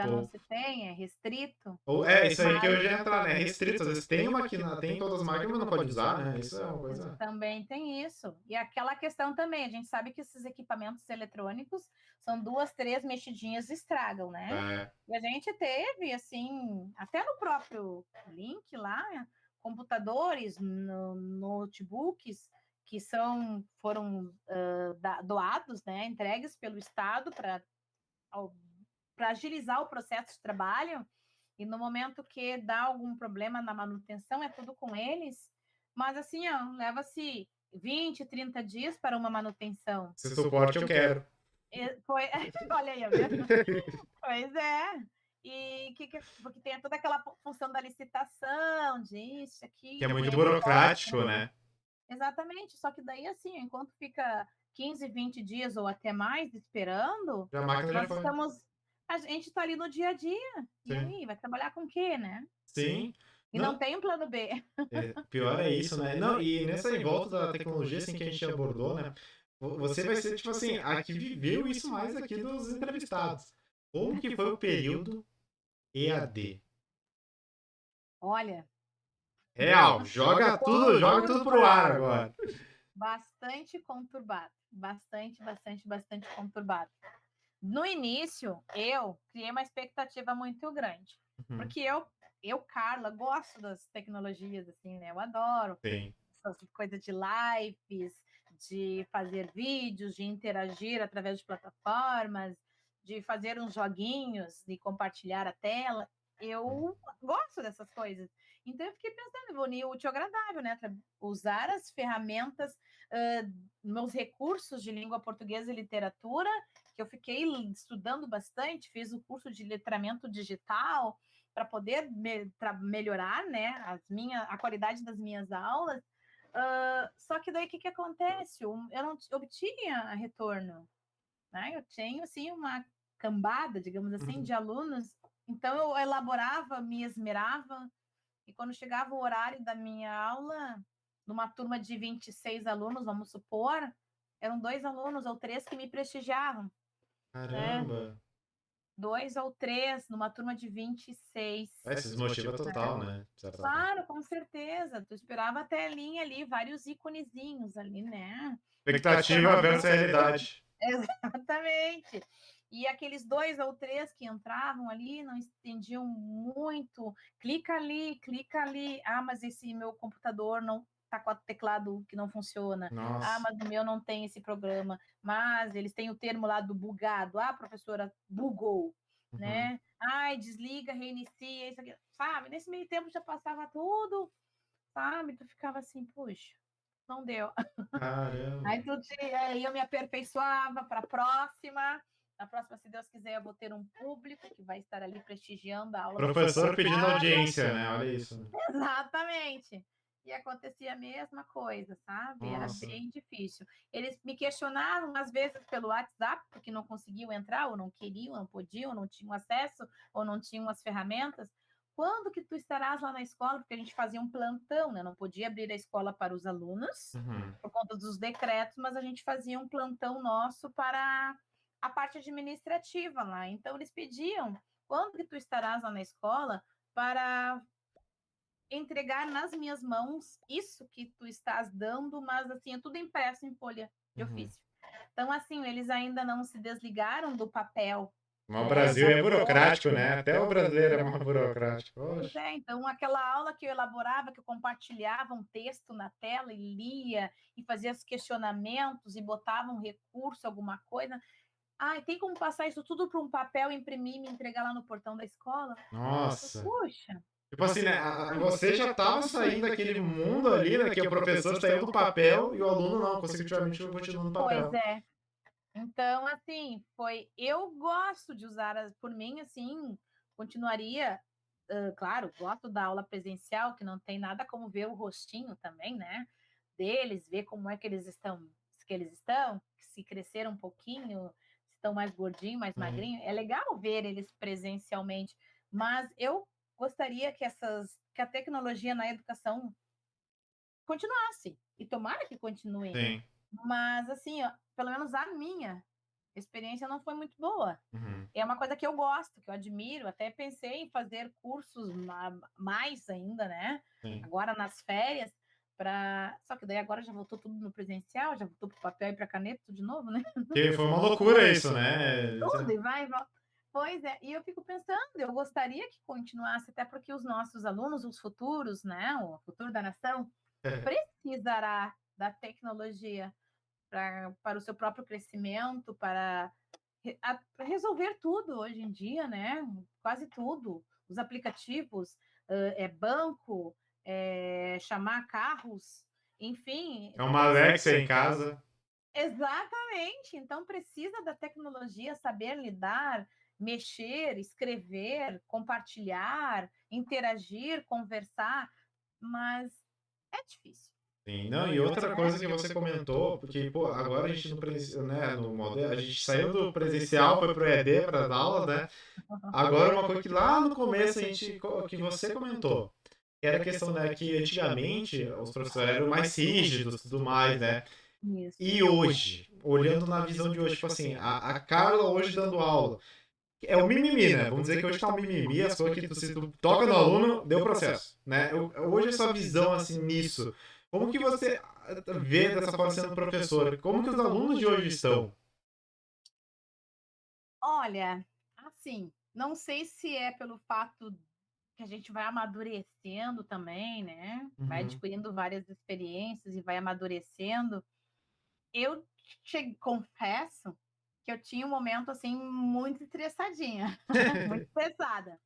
não Pô. se tem, é restrito. Isso aí que eu já ia entrar, né? Restrito. Às vezes tem uma aqui, tem todas as máquinas, mas não pode usar, né? Isso é uma coisa. Também tem isso. E aquela questão também, a gente sabe que esses equipamentos eletrônicos são 2, 3 mexidinhas e estragam, né? E a gente teve, assim, até no próprio link lá, computadores, notebooks que foram doados, né? Entregues pelo Estado para agilizar o processo de trabalho. E no momento que dá algum problema na manutenção, é tudo com eles. Mas assim, ó, leva-se 20, 30 dias para uma manutenção. Esse suporte eu quero. Olha aí, pois é. E porque tem toda aquela função da licitação, disso, aqui. Que é muito burocrático, né? Exatamente. Só que daí, assim, enquanto fica 15, 20 dias ou até mais esperando, a máquina nós já foi. estamos. A gente está ali no dia a dia. E aí, vai trabalhar com o quê, né? Sim. E não tem um plano B. Pior é isso, né? Não, e nessa em volta da tecnologia, assim, que a gente abordou, né? Você vai ser, tipo assim, a que viveu isso mais aqui dos entrevistados. Como que foi o período EAD? Olha. Real, joga tudo pro ar agora. Bastante conturbado. Bastante conturbado. No início, eu criei uma expectativa muito grande. Porque eu, Carla, gosto das tecnologias, assim, né? Eu adoro. Sim. Essas coisas de lives, de fazer vídeos, de interagir através de plataformas, de fazer uns joguinhos, de compartilhar a tela. Eu gosto dessas coisas. Então, eu fiquei pensando, vou unir o útil ao agradável, né? Usar as ferramentas, meus recursos de língua portuguesa e literatura, que eu fiquei estudando bastante, fiz o curso de letramento digital para poder melhorar, né, a qualidade das minhas aulas. Só que daí o que acontece? Eu não obtinha retorno, né? Eu tenho assim uma cambada, digamos assim, de alunos. Então eu elaborava, me esmerava, e quando chegava o horário da minha aula, numa turma de 26 alunos, vamos supor, eram 2 alunos ou 3 que me prestigiavam. Caramba! Né? 2 ou 3 numa turma de 26. Isso desmotiva total, né? Claro, com certeza. Tu esperava a telinha ali, vários íconezinhos ali, né? Expectativa versus realidade. Exatamente. E aqueles 2 ou 3 que entravam ali não entendiam muito. Clica ali, clica ali. Ah, mas esse meu computador não tá com o teclado que não funciona. Nossa. Ah, mas o meu não tem esse programa. Mas eles têm o termo lá do bugado. Ah, professora, bugou, né? Ai, desliga, reinicia, isso aqui. Sabe? Nesse meio tempo já passava tudo, sabe? Tu ficava assim, puxa, não deu. Caramba. Aí eu me aperfeiçoava para a próxima. Na próxima, se Deus quiser, eu vou ter um público que vai estar ali prestigiando a aula. Professor pedindo audiência, né? Olha isso. Exatamente. E acontecia a mesma coisa, sabe? Era Nossa. bem difícil. Eles me questionavam, às vezes, pelo WhatsApp, porque não conseguiam entrar, ou não queriam, não podiam, não tinham acesso, ou não tinham as ferramentas. Quando que tu estarás lá na escola? Porque a gente fazia um plantão, né? Não podia abrir a escola para os alunos, por conta dos decretos, mas a gente fazia um plantão nosso para a parte administrativa lá. Então, eles pediam, quando que tu estarás lá na escola para entregar nas minhas mãos isso que tu estás dando, mas assim, é tudo impresso em folha de ofício. Então, assim, eles ainda não se desligaram do papel. Mas o Brasil é burocrático, né? Até o brasileiro é mais burocrático. Pois é, então aquela aula que eu elaborava, que eu compartilhava um texto na tela e lia, e fazia os questionamentos, e botava um recurso, alguma coisa. Ai, tem como passar isso tudo para um papel, imprimir e me entregar lá no portão da escola? Nossa. Puxa. Tipo assim, né? Você já estava saindo daquele mundo ali, né? Que o professor saiu do papel e o aluno não, consecutivamente continua no papel. Pois é. Então, assim, eu gosto de usar, por mim, assim, continuaria, claro, gosto da aula presencial, que não tem nada como ver o rostinho também, né, deles, ver como é que eles estão, se cresceram um pouquinho, se estão mais gordinho, mais magrinho, é legal ver eles presencialmente, mas eu gostaria que a tecnologia na educação continuasse, e tomara que continue. Sim. Mas, assim, ó, pelo menos a minha experiência não foi muito boa. É uma coisa que eu gosto, que eu admiro. Até pensei em fazer cursos mais ainda, né? Sim. Agora nas férias, só que daí agora já voltou tudo no presencial, já voltou para papel e para caneta tudo de novo, né? Que foi uma loucura isso, né? Tudo, e vai e volta. Pois é, e eu fico pensando, eu gostaria que continuasse, até porque os nossos alunos, os futuros, né? O futuro da nação, precisará da tecnologia para o seu próprio crescimento, para resolver tudo hoje em dia, né? Quase tudo. Os aplicativos, banco, chamar carros, enfim. É uma Alexa em casa. Exatamente. Então precisa da tecnologia, saber lidar, mexer, escrever, compartilhar, interagir, conversar, mas é difícil. Sim, não, e outra coisa que você comentou, porque pô, agora a gente no presencial, né, no modelo, a gente saiu do presencial, foi pro ED para as aulas, né? Agora uma coisa que lá no começo que você comentou, que era a questão, né, que antigamente os professores eram mais rígidos, tudo mais, né? Isso. E hoje, olhando na visão de hoje, tipo assim, a Carla hoje dando aula, é o mimimi, né? Vamos dizer que hoje tá um mimimi, as coisas que se tu toca no aluno, deu processo, né? Hoje essa visão, assim, nisso, como que você vê dessa forma sendo professora? Como que os alunos de hoje estão? Olha, assim, não sei se é pelo fato que a gente vai amadurecendo também, né? Vai adquirindo várias experiências e vai amadurecendo. Eu confesso que eu tinha um momento assim muito estressadinha, muito estressada.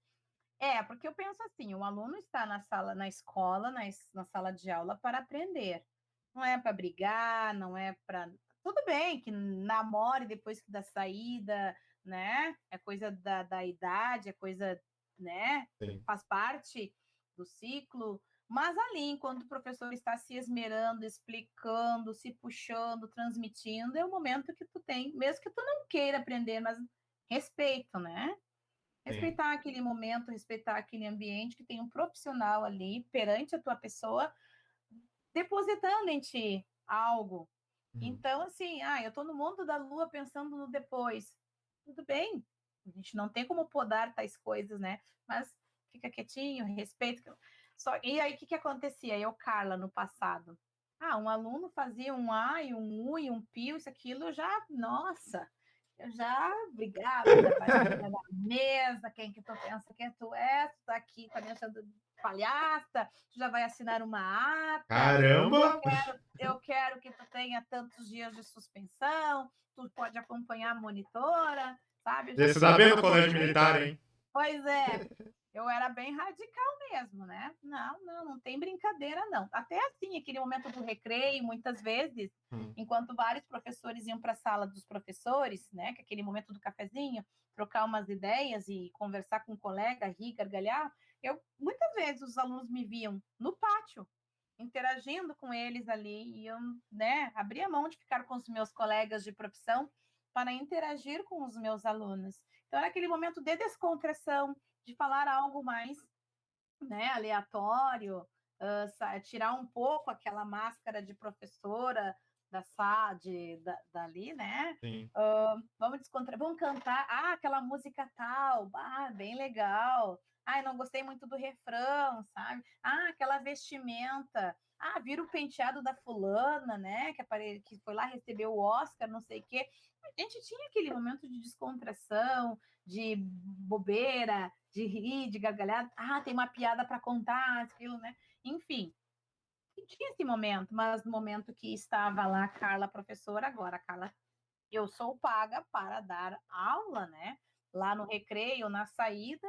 Porque eu penso assim, o aluno está na sala, na escola, na sala de aula para aprender. Não é para brigar, não é para. Tudo bem que namore depois da saída, né? É coisa da idade, é coisa, né? Sim. Faz parte do ciclo. Mas ali, enquanto o professor está se esmerando, explicando, se puxando, transmitindo, é o momento que tu tem, mesmo que tu não queira aprender, mas respeito, né? Respeitar aquele momento, respeitar aquele ambiente que tem um profissional ali perante a tua pessoa, depositando em ti algo. Então, assim, eu estou no mundo da lua pensando no depois. Tudo bem, A gente não tem como podar tais coisas, né? Mas fica quietinho, respeito. E aí, o que acontecia? Eu, Carla, no passado. Um aluno fazia um A e um U e um pio, isso, aquilo, nossa, eu já brigava, já batia na mesa, quem que tu pensa que tu és, tu tá aqui, tá me achando palhaça, tu já vai assinar uma ata. Caramba! Eu quero que tu tenha tantos dias de suspensão, tu pode acompanhar a monitora, sabe? Você tá bem no colégio militar, hein? Pois é, eu era bem radical mesmo, né? Não tem brincadeira, não. Até assim, aquele momento do recreio, muitas vezes, enquanto vários professores iam para a sala dos professores, né? Que é aquele momento do cafezinho, trocar umas ideias e conversar com um colega, rir, gargalhar, muitas vezes os alunos me viam no pátio, interagindo com eles ali, e eu, né, abria mão de ficar com os meus colegas de profissão para interagir com os meus alunos. Então, era aquele momento de descontração, de falar algo mais, né, aleatório, tirar um pouco aquela máscara de professora dali, né? Vamos descontrair, vamos cantar, aquela música tal, bem legal. Não gostei muito do refrão, sabe? Aquela vestimenta. Vira o penteado da fulana, né? Que foi lá receber o Oscar, não sei o quê. A gente tinha aquele momento de descontração, de bobeira, de rir, de gargalhar. Tem uma piada para contar, aquilo, né? Enfim, tinha esse momento, mas no momento que estava lá a Carla, professora, agora, Carla, eu sou paga para dar aula, né? Lá no recreio, na saída,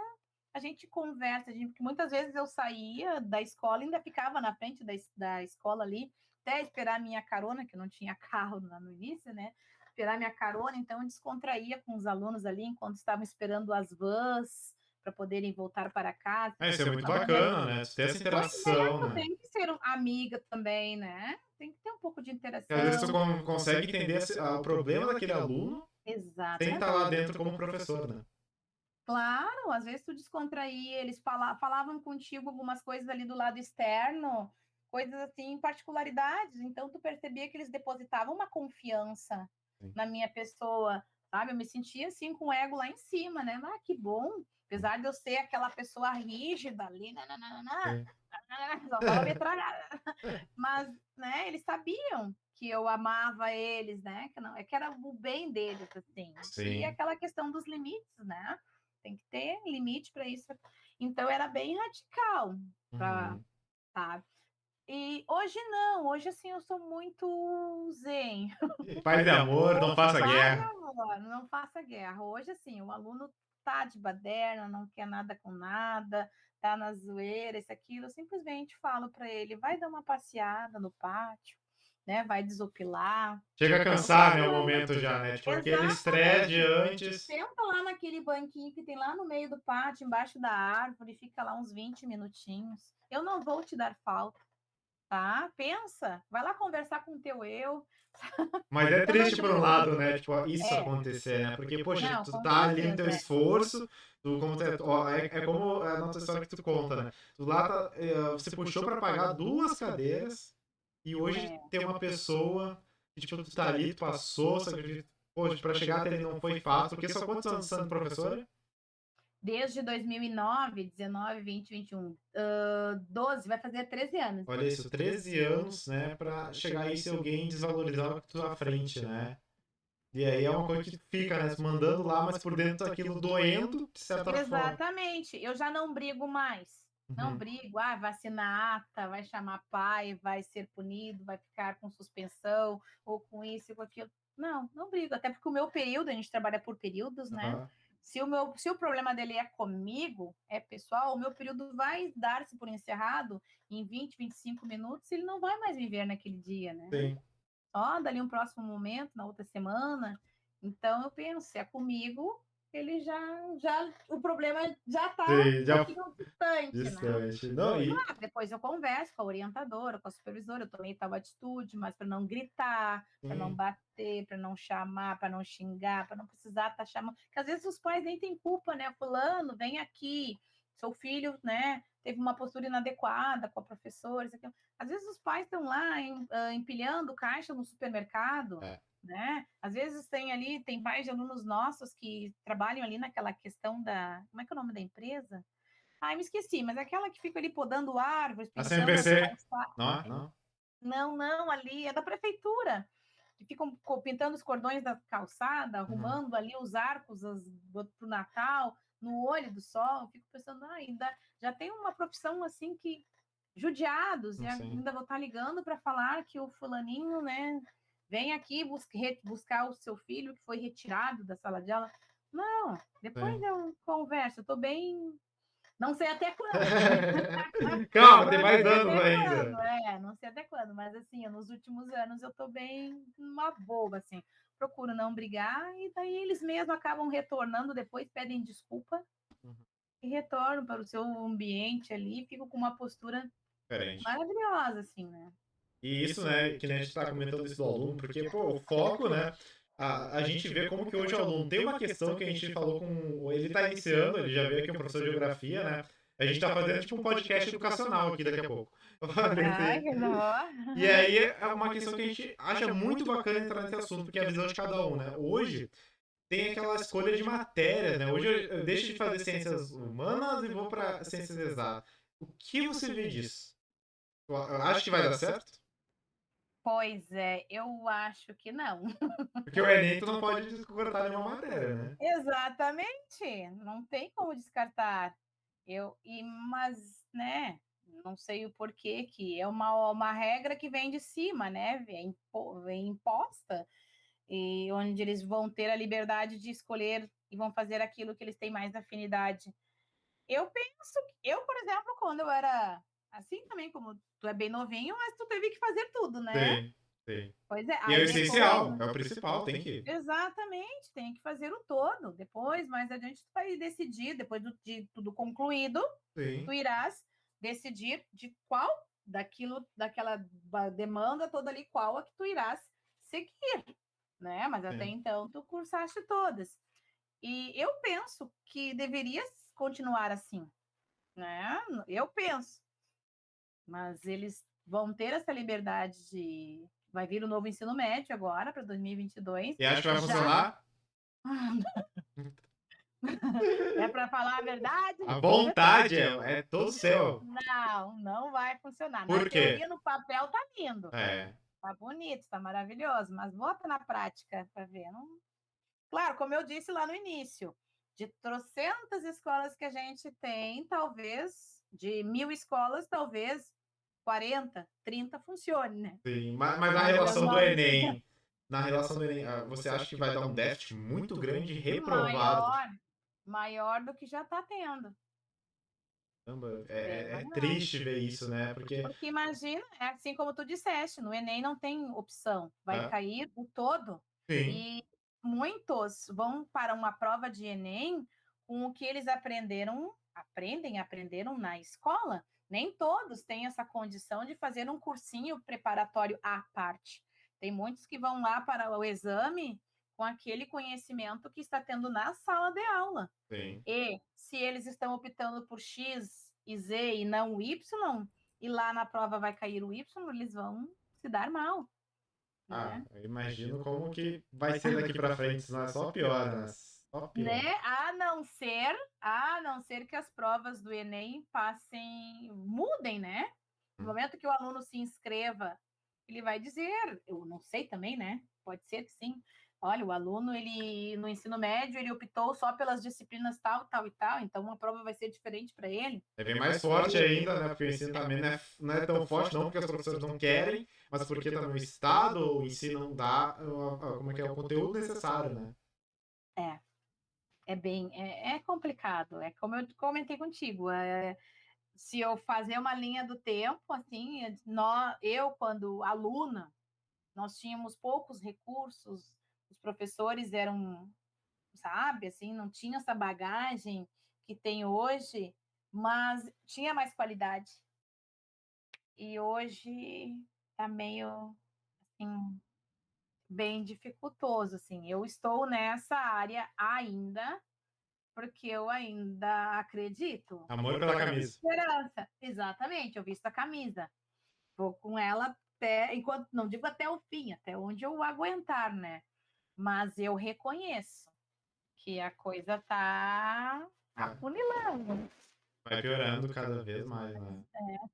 a gente conversa, porque muitas vezes eu saía da escola e ainda ficava na frente da escola ali, até esperar a minha carona, que não tinha carro no início, né? Esperar minha carona, então eu descontraía com os alunos ali, enquanto estavam esperando as vans para poderem voltar para casa. Isso é muito bacana, né? Ter essa interação, né? Tem que ser amiga também, né? Tem que ter um pouco de interação. Às vezes tu consegue entender o problema daquele aluno sem estar lá dentro como professor, né? Claro, às vezes tu descontraía, eles falavam contigo algumas coisas ali do lado externo, coisas assim, particularidades, então tu percebia que eles depositavam uma confiança na minha pessoa, sabe? Eu me sentia assim com o ego lá em cima, né? Que bom, apesar de eu ser aquela pessoa rígida ali, só fala metralhada. Mas, né, eles sabiam que eu amava eles, né? Que era o bem deles, assim. E aquela questão dos limites, né? Tem que ter limite para isso. Então, era bem radical, sabe? E hoje não, hoje assim eu sou muito zen. Paz e amor, não faça guerra. Não faça guerra. Hoje, assim, o aluno tá de baderna, não quer nada com nada, tá na zoeira, isso, aquilo, eu simplesmente falo para ele, vai dar uma passeada no pátio, né? Vai desopilar. Chega a cansar, né, o momento já, né? Tipo, aquele estresse de antes. Senta lá naquele banquinho que tem lá no meio do pátio, embaixo da árvore, fica lá uns 20 minutinhos. Eu não vou te dar falta, tá? Pensa, vai lá conversar com o teu eu. Mas é triste por um lado, né? Tipo, isso acontecer, né? Porque, poxa, tu tá ali no teu esforço, é como a nossa história que tu conta, né? Tu lá, você puxou pra pagar 2 cadeiras e hoje tem uma pessoa que, tipo, tu tá ali, tu passou, poxa, pra chegar até ali não foi fácil, porque só quantos anos sendo professora? Desde 2009, 19, 20, 21, 12, vai fazer 13 anos. Olha isso, 13 anos, né, pra chegar aí se alguém desvalorizar tu à frente, né? E aí é uma coisa que fica, né, mandando lá, mas por dentro aquilo doendo, de certa forma. Exatamente, eu já não brigo mais. Não brigo, vai assinar ata, vai chamar pai, vai ser punido, vai ficar com suspensão, ou com isso, ou com aquilo. Não brigo, até porque o meu período, a gente trabalha por períodos, né? Se o problema dele é comigo, é pessoal, o meu período vai dar-se por encerrado em 20, 25 minutos, ele não vai mais viver naquele dia, né? Sim. Só dali um próximo momento, na outra semana. Então, eu penso, se é comigo, ele o problema já está distante, né? Não, Depois eu converso com a orientadora, com a supervisora, eu tomei tal atitude, mas para não gritar, para não bater, para não chamar, para não xingar, para não precisar estar chamando. Porque às vezes os pais nem têm culpa, né? Fulano, vem aqui, seu filho, né, teve uma postura inadequada com a professora, isso aqui. Às vezes os pais estão lá empilhando caixa no supermercado, né? Às vezes tem pais de alunos nossos que trabalham ali naquela questão da... Como é que é o nome da empresa? Ai, me esqueci, mas é aquela que fica ali podando árvores, A pintando as CNPC. calçadas. Não, não. Não, ali é da prefeitura. Que ficam pintando os cordões da calçada, arrumando ali os arcos pro Natal, no olho do sol. Fico pensando, ainda já tem uma profissão assim que judiados, e Sim. ainda vou estar ligando para falar que o fulaninho, né, vem aqui buscar o seu filho que foi retirado da sala de aula. Não, depois Sim. eu converso, eu tô bem. Não sei até quando. Calma, tem mais Não sei anos até ainda. quando, não sei até quando, mas assim, nos últimos anos eu tô bem uma boba, assim. Procuro não brigar e daí eles mesmos acabam retornando depois, pedem desculpa e retornam para o seu ambiente ali, ficam com uma postura Diferente. maravilhosa, assim, né? E isso, né, que nem a gente está comentando isso do aluno, porque, pô, o foco, né, a gente vê como que hoje o aluno tem uma questão que a gente falou com... Ele está iniciando, ele já veio aqui um professor de geografia, né, a gente está fazendo tipo um podcast educacional aqui daqui a pouco. Ai, que E aí é uma questão que a gente acha muito bacana entrar nesse assunto, porque é a visão de cada um, né? Hoje tem aquela escolha de matérias, né? Hoje eu deixo de fazer ciências humanas e vou para ciências exatas. O que você vê disso? Eu acho que vai dar certo? Pois é, eu acho que não. Porque o Enem tu não pode descortar nenhuma matéria, né? Exatamente, não tem como descartar. Mas, né, não sei o porquê que é uma regra que vem de cima, né? Vem imposta, e onde eles vão ter a liberdade de escolher e vão fazer aquilo que eles têm mais afinidade. Por exemplo, quando eu era assim também, como tu é bem novinho, mas tu teve que fazer tudo, né? Sim, sim. Pois é, E é o aí depois, essencial, é o principal, tem que ir. exatamente, tem que fazer o todo. Depois, mais adiante, tu vai decidir, depois de tudo concluído, Sim. tu irás decidir de qual daquela demanda toda ali, qual a que tu irás seguir, né? Mas até Sim. então tu cursaste todas. E eu penso que deveria continuar assim, né? Eu penso, mas eles vão ter essa liberdade de... Vai vir o novo ensino médio agora, para 2022. E acho que vai Já funcionar? é para falar a verdade? A vontade é todo seu. Não vai funcionar. Na Por quê? teoria, no papel tá lindo, É. tá bonito, tá maravilhoso, mas bota na prática para ver. Não... Claro, como eu disse lá no início, de trocentas escolas que a gente tem, talvez, de 1.000 escolas, talvez 40, 30 funcione, né? Sim, mas na Mas as relação do 90 Enem, você acha que vai dar um déficit muito grande reprovado? maior, maior do que já está tendo. Caramba, Bem é maior. triste ver isso, né? Porque Porque imagina, é assim como tu disseste, no Enem não tem opção, vai é, cair o todo. sim, E muitos vão para uma prova de Enem com o que eles aprenderam na escola. Nem todos têm essa condição de fazer um cursinho preparatório à parte. Tem muitos que vão lá para o exame com aquele conhecimento que está tendo na sala de aula. sim. E se eles estão optando por X e Z e não o Y, e lá na prova vai cair o Y, eles vão se dar mal, Ah, né? eu imagino como que vai ser daqui pra frente, senão é só pior, né? Só pior. Né? A não ser que as provas do Enem mudem, né? No momento que o aluno se inscreva, ele vai dizer, eu não sei também, né? Pode ser que sim. Olha, o aluno, ele no ensino médio, ele optou só pelas disciplinas tal, tal e tal, então a prova vai ser diferente para ele. É bem mais forte ainda, né? Porque o ensino também não é tão forte, não porque os professores não querem, mas porque também o Estado, o ensino não dá, como é que é, o conteúdo necessário, né? É complicado. É como eu comentei contigo. Se eu fazer uma linha do tempo, assim, eu, quando aluna, nós tínhamos poucos recursos, os professores eram, sabe, assim, não tinha essa bagagem que tem hoje, mas tinha mais qualidade. E hoje tá meio, assim, bem dificultoso, assim. Eu estou nessa área ainda, porque eu ainda acredito. Amor pela camisa. Esperança, exatamente, eu visto a camisa. Vou com ela enquanto, não digo até o fim, até onde eu aguentar, né? Mas eu reconheço que a coisa tá afunilando. Vai piorando cada vez mais, né?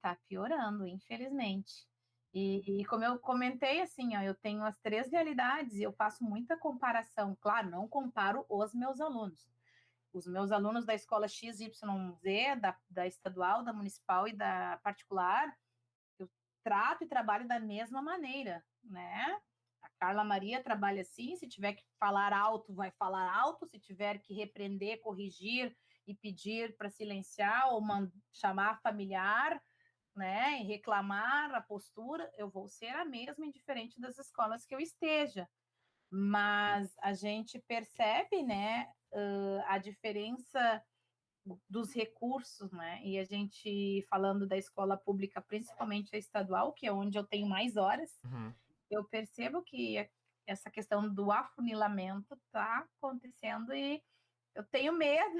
Tá piorando, infelizmente. E como eu comentei, assim, ó, eu tenho as 3 realidades e eu faço muita comparação. Claro, não comparo os meus alunos. Os meus alunos da escola XYZ, da estadual, da municipal e da particular, eu trato e trabalho da mesma maneira, né? A Carla Maria trabalha assim, se tiver que falar alto, vai falar alto, se tiver que repreender, corrigir e pedir para silenciar ou chamar familiar, né, e reclamar a postura, eu vou ser a mesma, indiferente das escolas que eu esteja. Mas a gente percebe, né, a diferença dos recursos, né? E a gente falando da escola pública, principalmente a estadual, que é onde eu tenho mais horas, eu percebo que essa questão do afunilamento está acontecendo e eu tenho medo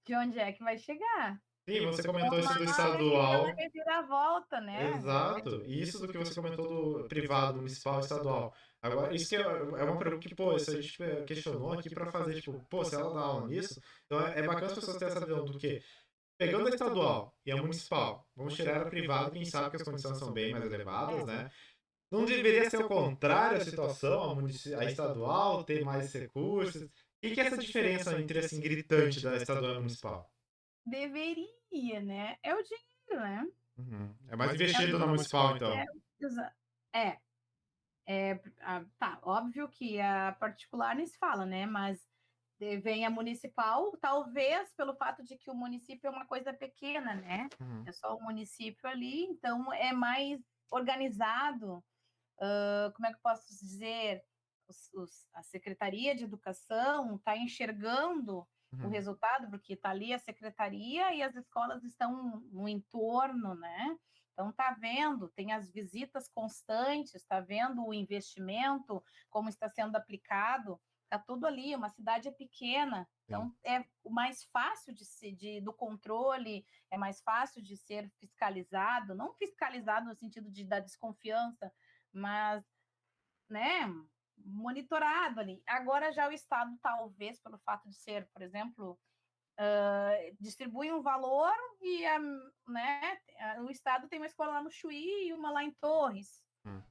de onde é que vai chegar. Sim, você comentou isso do Uma estadual. reviravolta, né? Exato. E isso do que você comentou do privado, municipal e estadual. Agora, isso que é uma pergunta que, pô, isso a gente questionou aqui pra fazer, tipo, pô, se ela dá aula nisso, então é bacana as pessoas terem essa visão do que, pegando a estadual e a municipal, vamos tirar a privada, quem sabe que as condições são bem mais elevadas, né? Não deveria ser o contrário a situação, a estadual ter mais recursos? O que é essa diferença entre, assim, gritante da estadual e a municipal? Deveria, né? É o dinheiro, né? É mais investido na municipal, então. É, tá, óbvio que a particular nem se fala, né? Mas vem a municipal, talvez pelo fato de que o município é uma coisa pequena, né? É só o município ali, então é mais organizado. Como é que eu posso dizer? A Secretaria de Educação está enxergando o resultado, porque está ali a secretaria e as escolas estão no entorno, né? Então está vendo, tem as visitas constantes, está vendo o investimento, como está sendo aplicado, está tudo ali, uma cidade é pequena, então é o mais fácil do controle, é mais fácil de ser fiscalizado, não fiscalizado no sentido da desconfiança, mas, né, monitorado ali. Agora já o Estado, talvez, pelo fato de ser, por exemplo, distribui um valor e né, o Estado tem uma escola lá no Chuí e uma lá em Torres.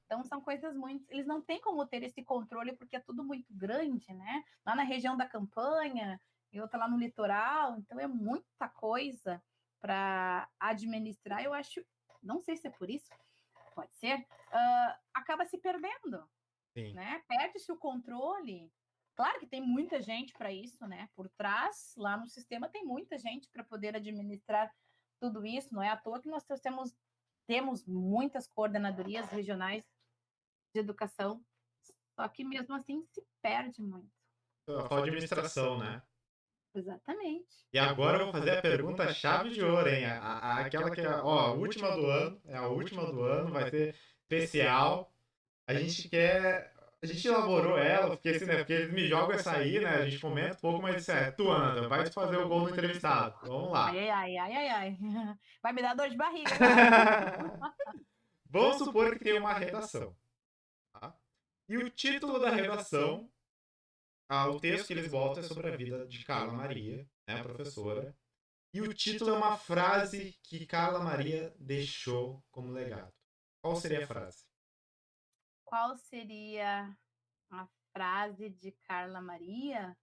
Então são coisas muito. Eles não têm como ter esse controle porque é tudo muito grande, né? Lá na região da campanha e outra lá no litoral, então é muita coisa para administrar. Eu acho, não sei se é por isso, pode ser, acaba se perdendo, né? Perde-se o controle. Claro que tem muita gente para isso, né? Por trás, lá no sistema, tem muita gente para poder administrar tudo isso. Não é à toa que nós temos muitas coordenadorias regionais de educação, só que mesmo assim se perde muito. A falta de administração, né? Exatamente. E agora eu vou fazer a pergunta chave de ouro, hein? Aquela que é, ó, a última do ano, é a última do ano, vai ser especial. A gente quer. A gente elaborou ela, porque assim, né? Porque eles me jogam essa aí, né? A gente comenta um pouco, mas isso é, tu, Ana, vai fazer o gol no entrevistado. Vamos lá. Ai. Vai me dar dor de barriga. Vamos supor que tem uma redação. Tá? E o título da redação, o texto que eles botam é sobre a vida de Carla Maria, né, a professora. E o título é uma frase que Carla Maria deixou como legado. Qual seria a frase? Qual seria a frase de Carla Maria?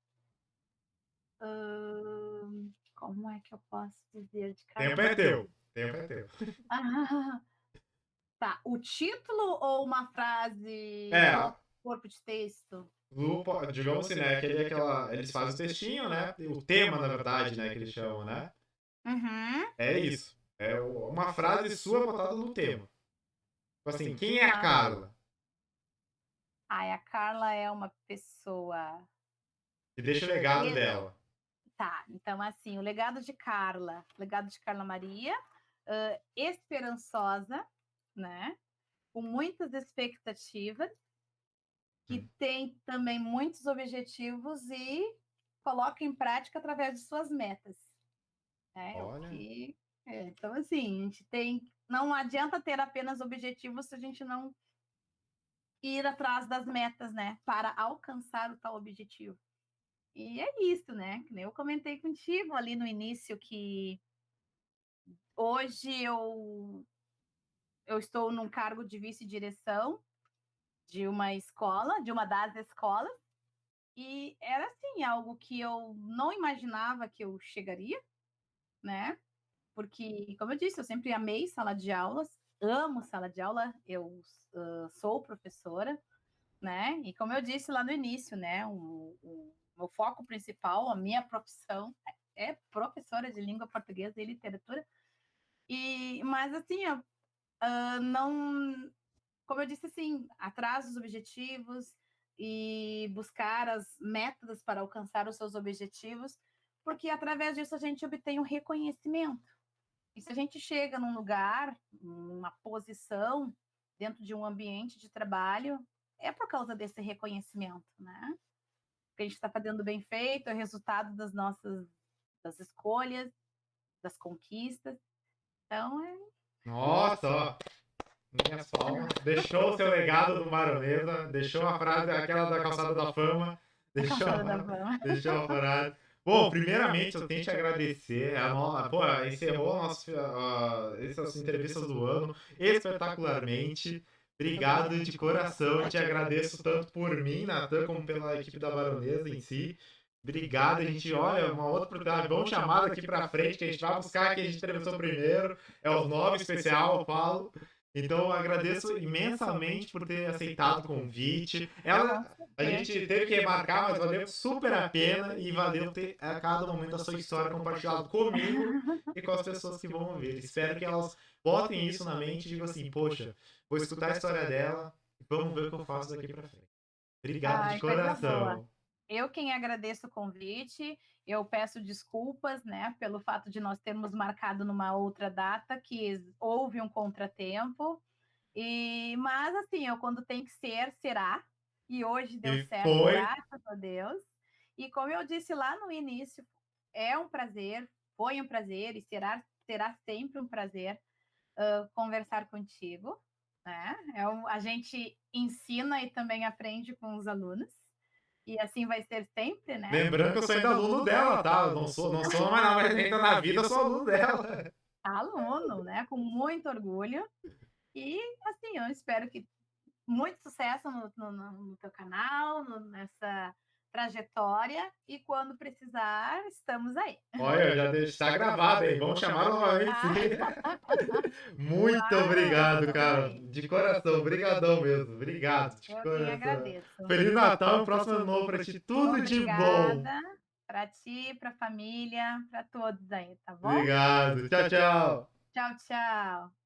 Como é que eu posso dizer de Carla Tempo é teu. Tempo é teu. Tá, o título ou uma frase É, corpo de texto? digamos assim, né? Eles fazem o textinho, né? O tema, na verdade, né? Que eles chamam, né? É isso. É uma frase sua botada no tema. Tipo assim, quem é a Carla? A Carla é uma pessoa. Que deixa o legado dela. Tá, então assim, o legado de Carla Maria, esperançosa, né? Com muitas expectativas, que tem também muitos objetivos e coloca em prática através de suas metas. Né? Olha. Então, assim, a gente tem não adianta ter apenas objetivos se a gente não ir atrás das metas, né? Para alcançar o tal objetivo. E é isso, né? Que nem eu comentei contigo ali no início que hoje eu estou num cargo de vice-direção de uma escola, de uma das escolas, e era assim, algo que eu não imaginava que eu chegaria, né? Porque, como eu disse, eu sempre amei sala de aulas, amo sala de aula, eu sou professora, né? E como eu disse lá no início, né? O meu foco principal, a minha profissão é professora de língua portuguesa e literatura. Mas assim, não, como eu disse assim, atrás dos objetivos e buscar as métodos para alcançar os seus objetivos, porque através disso a gente obtém um reconhecimento. E se a gente chega num lugar, numa posição, dentro de um ambiente de trabalho, é por causa desse reconhecimento, né? Que a gente está fazendo bem feito, é resultado das escolhas, das conquistas. Então, Nossa, ó. Minhas palmas. Deixou o seu legado do Baronesa, deixou a frase, aquela da calçada da fama, deixou calçada da fama. deixou a frase. Bom, primeiramente eu tenho que te agradecer. Pô, encerrou essas entrevistas do ano espetacularmente. Obrigado de coração. Eu te agradeço tanto por mim, Natan, como pela equipe da Baronesa em si. Obrigado, a gente olha uma outra oportunidade. Vamos chamar daqui pra frente, que a gente vai buscar quem a gente entrevistou primeiro. É o 9 especial, eu falo. Então, eu agradeço imensamente por ter aceitado o convite. A gente teve que remarcar, mas valeu super a pena e valeu ter a cada momento a sua história compartilhada comigo e com as pessoas que vão ouvir. Espero que elas botem isso na mente e digam assim, poxa, vou escutar a história dela e vamos ver o que eu faço daqui pra frente. Obrigado de coração. Eu quem agradeço o convite, eu peço desculpas, né, pelo fato de nós termos marcado numa outra data, que houve um contratempo, mas assim, quando tem que ser, será, e hoje deu certo, graças a Deus, e como eu disse lá no início, é um prazer, foi um prazer e será sempre um prazer conversar contigo, né, a gente ensina e também aprende com os alunos, e assim vai ser sempre, né? Lembrando que eu sou ainda aluno dela, tá? Eu não sou mais nada, mas ainda na vida eu sou aluno dela. Aluno, né? Com muito orgulho. E, assim, eu espero que muito sucesso no teu canal, nessa trajetória. E quando precisar, estamos aí. Olha, já está gravado, hein? Vamos chamar novamente. Muito obrigado, cara. De coração, obrigadão mesmo. Obrigado. De eu coração. que agradeço. Feliz Natal, próximo ano novo pra ti. Tudo de bom. Pra ti, pra família, pra todos aí, tá bom? Obrigado. Tchau, tchau. Tchau, tchau.